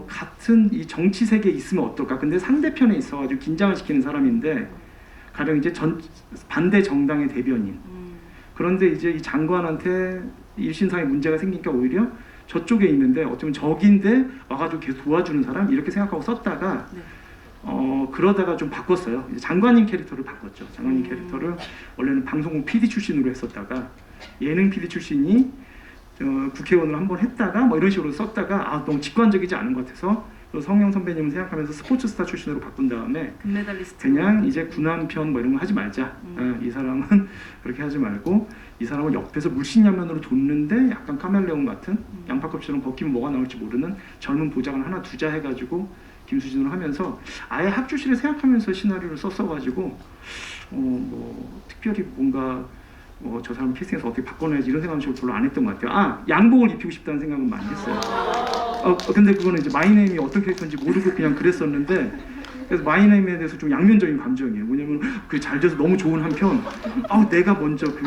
같은 이 정치 세계에 있으면 어떨까? 근데 상대편에 있어가지고 긴장을 시키는 사람인데 가령 이제 반대 정당의 대변인. 그런데 이제 이 장관한테 일신상의 문제가 생기니까 오히려 저쪽에 있는데 어쩌면 적인데 와가지고 계속 도와주는 사람 이렇게 생각하고 썼다가 그러다가 좀 바꿨어요. 이제 장관님 캐릭터를 바꿨죠. 장관님 캐릭터를 원래는 방송국 PD 출신으로 했었다가 예능 PD 출신이 국회의원을 한번 했다가 뭐 이런 식으로 썼다가 너무 직관적이지 않은 것 같아서 성영 선배님을 생각하면서 스포츠 스타 출신으로 바꾼 다음에 금메달리스트 그냥 이제 군함편 뭐 이런 거 하지 말자. 이 사람은 그렇게 하지 말고 이 사람은 옆에서 물씬야면으로 돕는데 약간 카멜레온 같은 양파컵처럼 벗기면 뭐가 나올지 모르는 젊은 보좌관 하나 두자 해가지고 김수진으로 하면서 아예 학주실을 생각하면서 시나리오를 썼어가지고 뭐 특별히 뭔가 저 사람 캐스팅해서 어떻게 바꿔내야지 이런 생각은 별로 안 했던 것 같아요. 양복을 입히고 싶다는 생각은 많이 했어요. 근데 그거는 이제 마이네임이 어떤 캐릭터인지 모르고 그냥 그랬었는데 그래서 마이네임에 대해서 좀 양면적인 감정이에요. 뭐냐면 그 잘 돼서 너무 좋은 한편 내가 먼저 그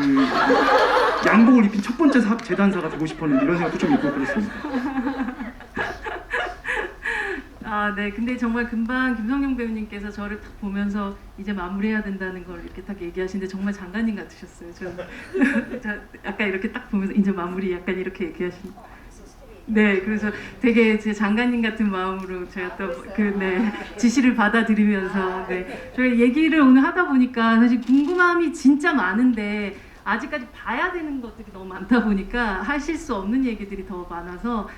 양복을 입힌 첫 번째 재단사가 되고 싶었는데 이런 생각도 좀 있고 그랬습니다. 네. 근데 정말 금방 김성령 배우님께서 저를 딱 보면서 이제 마무리해야 된다는 걸 이렇게 딱 얘기하시는데 정말 장관님 같으셨어요. 아까 이렇게 딱 보면서 이제 마무리 약간 이렇게 얘기하시는. 네, 그래서 되게 제 장관님 같은 마음으로 제가 또 지시를 받아들이면서 저희 얘기를 오늘 하다 보니까 사실 궁금함이 진짜 많은데 아직까지 봐야 되는 것들이 너무 많다 보니까 하실 수 없는 얘기들이 더 많아서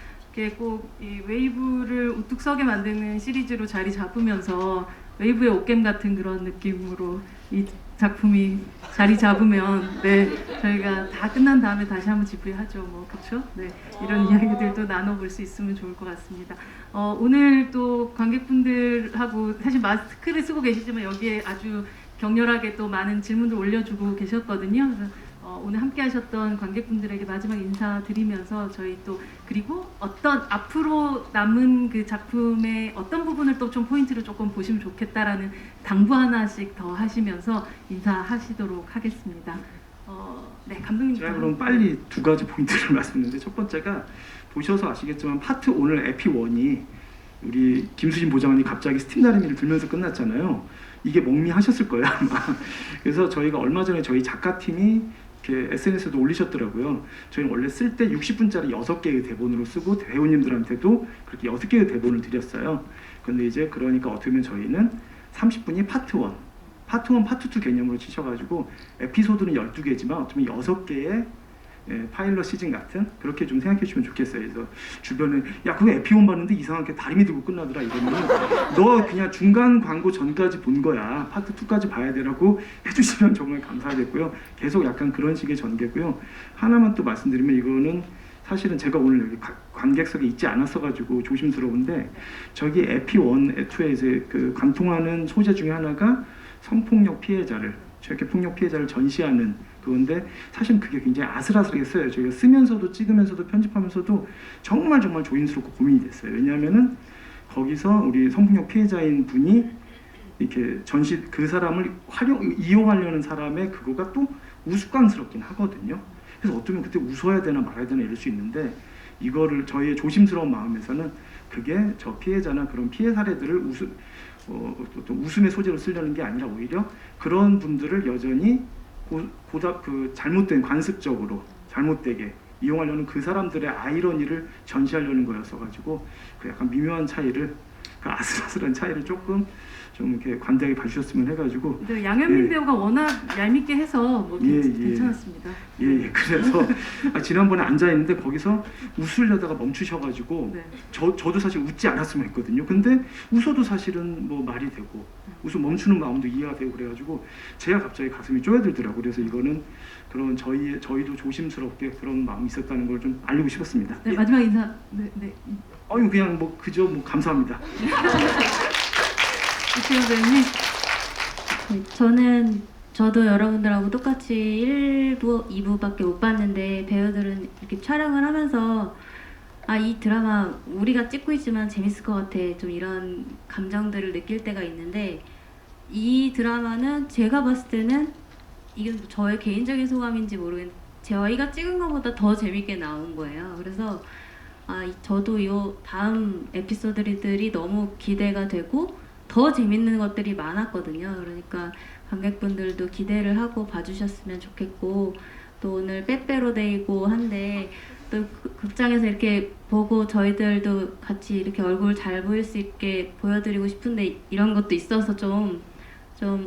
꼭 이 웨이브를 우뚝 서게 만드는 시리즈로 자리 잡으면서 웨이브의 옷겜 같은 그런 느낌으로 이 작품이 자리 잡으면 저희가 다 끝난 다음에 다시 한번 지브리하죠. 뭐 그렇죠? 이런 이야기들도 나눠볼 수 있으면 좋을 것 같습니다. 오늘 또 관객분들하고 사실 마스크를 쓰고 계시지만 여기에 아주 격렬하게 또 많은 질문들 올려주고 계셨거든요. 그래서 오늘 함께 하셨던 관객분들에게 마지막 인사드리면서 저희 또 그리고 어떤 앞으로 남은 그 작품의 어떤 부분을 또 좀 포인트로 조금 보시면 좋겠다라는 당부 하나씩 더 하시면서 인사하시도록 하겠습니다. 감독님. 제가 그럼 빨리 두 가지 포인트를 말씀드리는데 첫 번째가 보셔서 아시겠지만 파트 오늘 에피 1이 우리 김수진 보좌관이 갑자기 스팀 다리미를 들면서 끝났잖아요. 이게 멍미하셨을 거예요 아마. 그래서 저희가 얼마 전에 저희 작가팀이 이렇게 SNS에도 올리셨더라고요. 저희는 원래 쓸 때 60분짜리 6개의 대본으로 쓰고 배우님들한테도 그렇게 6개의 대본을 드렸어요. 근데 이제 그러니까 어떻게 보면 저희는 30분이 파트 1, 파트 1, 파트 2 개념으로 치셔가지고 에피소드는 12개지만 어쩌면 6개의 파일럿 시즌 같은 그렇게 좀 생각해 주시면 좋겠어요. 그래서 주변에 야 그거 에피1 봤는데 이상하게 다리미 들고 끝나더라 이러면 너 그냥 중간 광고 전까지 본 거야 파트 2까지 봐야 되라고 해주시면 정말 감사하겠고요. 계속 약간 그런 식의 전개고요. 하나만 또 말씀드리면 이거는 사실은 제가 오늘 여기 관객석에 있지 않았어 가지고 조심스러운데 저기 에피1, 에투에 이제 그 관통하는 소재 중에 하나가 성폭력 피해자를 저렇게 폭력 피해자를 전시하는 그건데 사실 그게 굉장히 아슬아슬하게 써요. 저희가 쓰면서도 찍으면서도 편집하면서도 정말 조심스럽고 고민이 됐어요. 왜냐하면은 거기서 우리 성폭력 피해자인 분이 이렇게 그 사람을 이용하려는 사람의 그거가 또 우스꽝스럽긴 하거든요. 그래서 어쩌면 그때 웃어야 되나 말아야 되나 이럴 수 있는데 이거를 저희의 조심스러운 마음에서는 그게 저 피해자나 그런 피해 사례들을 웃음의 소재로 쓰려는 게 아니라 오히려 그런 분들을 여전히 잘못된 관습적으로 잘못되게 이용하려는 그 사람들의 아이러니를 전시하려는 거였어가지고 그 약간 미묘한 차이를, 그 아슬아슬한 차이를 조금 좀 이렇게 관대하게 봐주셨으면 해가지고. 네, 양현민 예. 배우가 워낙 얄밉게 해서 뭐 예, 예. 괜찮았습니다. 예, 그래서 지난번에 앉아 있는데 거기서 웃으려다가 멈추셔가지고 네. 저도 사실 웃지 않았으면 했거든요. 근데 웃어도 사실은 뭐 말이 되고 웃음 멈추는 마음도 이해가 되고 그래가지고 제가 갑자기 가슴이 쪼여들더라고요. 그래서 이거는 그런 저희도 조심스럽게 그런 마음이 있었다는 걸 좀 알리고 싶었습니다. 네, 예. 마지막 인사. 네, 네. 아유 그냥 뭐 그저 뭐 감사합니다. 이태원 배우님. 네, 저도 여러분들하고 똑같이 1부, 2부밖에 못 봤는데 배우들은 이렇게 촬영을 하면서 아, 이 드라마 우리가 찍고 있지만 재밌을 것 같아, 좀 이런 감정들을 느낄 때가 있는데, 이 드라마는 제가 봤을 때는 이게 저의 개인적인 소감인지 모르겠는데 저희가 찍은 것보다 더 재밌게 나온 거예요. 그래서 저도 이 다음 에피소드들이 너무 기대가 되고 더 재밌는 것들이 많았거든요. 그러니까 관객분들도 기대를 하고 봐주셨으면 좋겠고, 또 오늘 빼빼로데이고 한데 또 극장에서 이렇게 보고 저희들도 같이 이렇게 얼굴 잘 보일 수 있게 보여드리고 싶은데 이런 것도 있어서 좀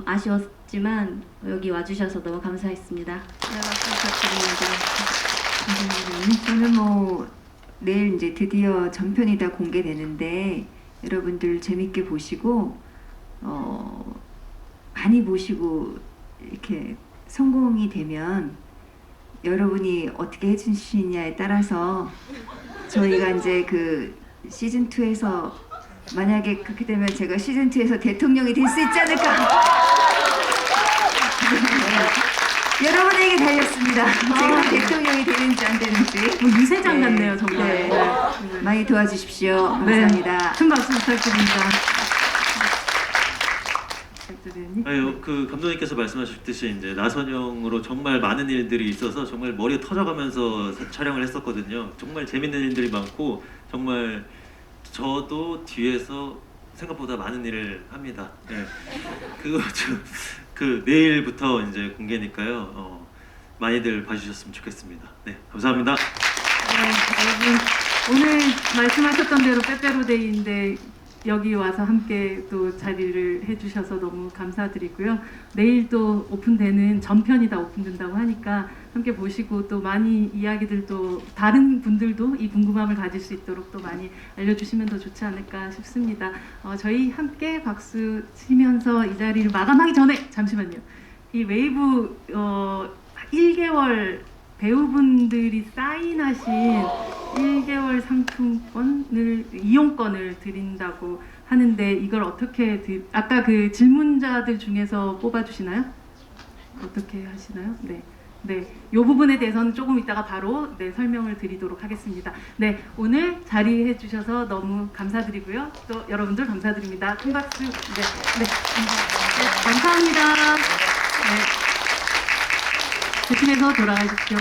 아쉬웠지만 여기 와주셔서 너무 감사했습니다. 네, 부탁드립니다. 저는 뭐 내일 이제 드디어 전편이 다 공개되는데 여러분들 재밌게 보시고 많이 보시고 이렇게 성공이 되면 여러분이 어떻게 해주시냐에 따라서 저희가 이제 그 시즌 2에서 만약에 그렇게 되면 제가 시즌 2에서 대통령이 될 수 있지 않을까? 네. 여러분에게 달렸습니다. 제가 대통령이 되는지 안 되는지. 뭐 유세장 네. 같네요, 정말. 네. 네. 많이 도와주십시오. 네. 감사합니다. 큰 박수 부탁드립니다. 부탁드리니? 아유, 그 감독님께서 말씀하셨듯이 이제 나선형으로 정말 많은 일들이 있어서 정말 머리가 터져가면서 촬영을 했었거든요. 정말 재밌는 일들이 많고 정말 저도 뒤에서 생각보다 많은 일을 합니다. 네. 그 내일부터 이제 공개니까요. 많이들 봐주셨으면 좋겠습니다. 네, 감사합니다. 네, 여러분 오늘 말씀하셨던 대로 빼빼로데이인데 여기 와서 함께 또 자리를 해주셔서 너무 감사드리고요. 내일 또 오픈되는 전편이 다 오픈된다고 하니까 함께 보시고 또 많이 이야기들도 다른 분들도 이 궁금함을 가질 수 있도록 또 많이 알려주시면 더 좋지 않을까 싶습니다. 저희 함께 박수 치면서 이 자리를 마감하기 전에 잠시만요. 이 웨이브 1개월 배우분들이 사인하신 1개월 상품권을 이용권을 드린다고 하는데 이걸 어떻게 아까 그 질문자들 중에서 뽑아주시나요? 어떻게 하시나요? 네. 네, 이 부분에 대해서는 조금 이따가 바로 설명을 드리도록 하겠습니다. 네, 오늘 자리해 주셔서 너무 감사드리고요. 또 여러분들 감사드립니다. 큰 박수. 네, 감사합니다. 네. 조심해서 돌아가십시오.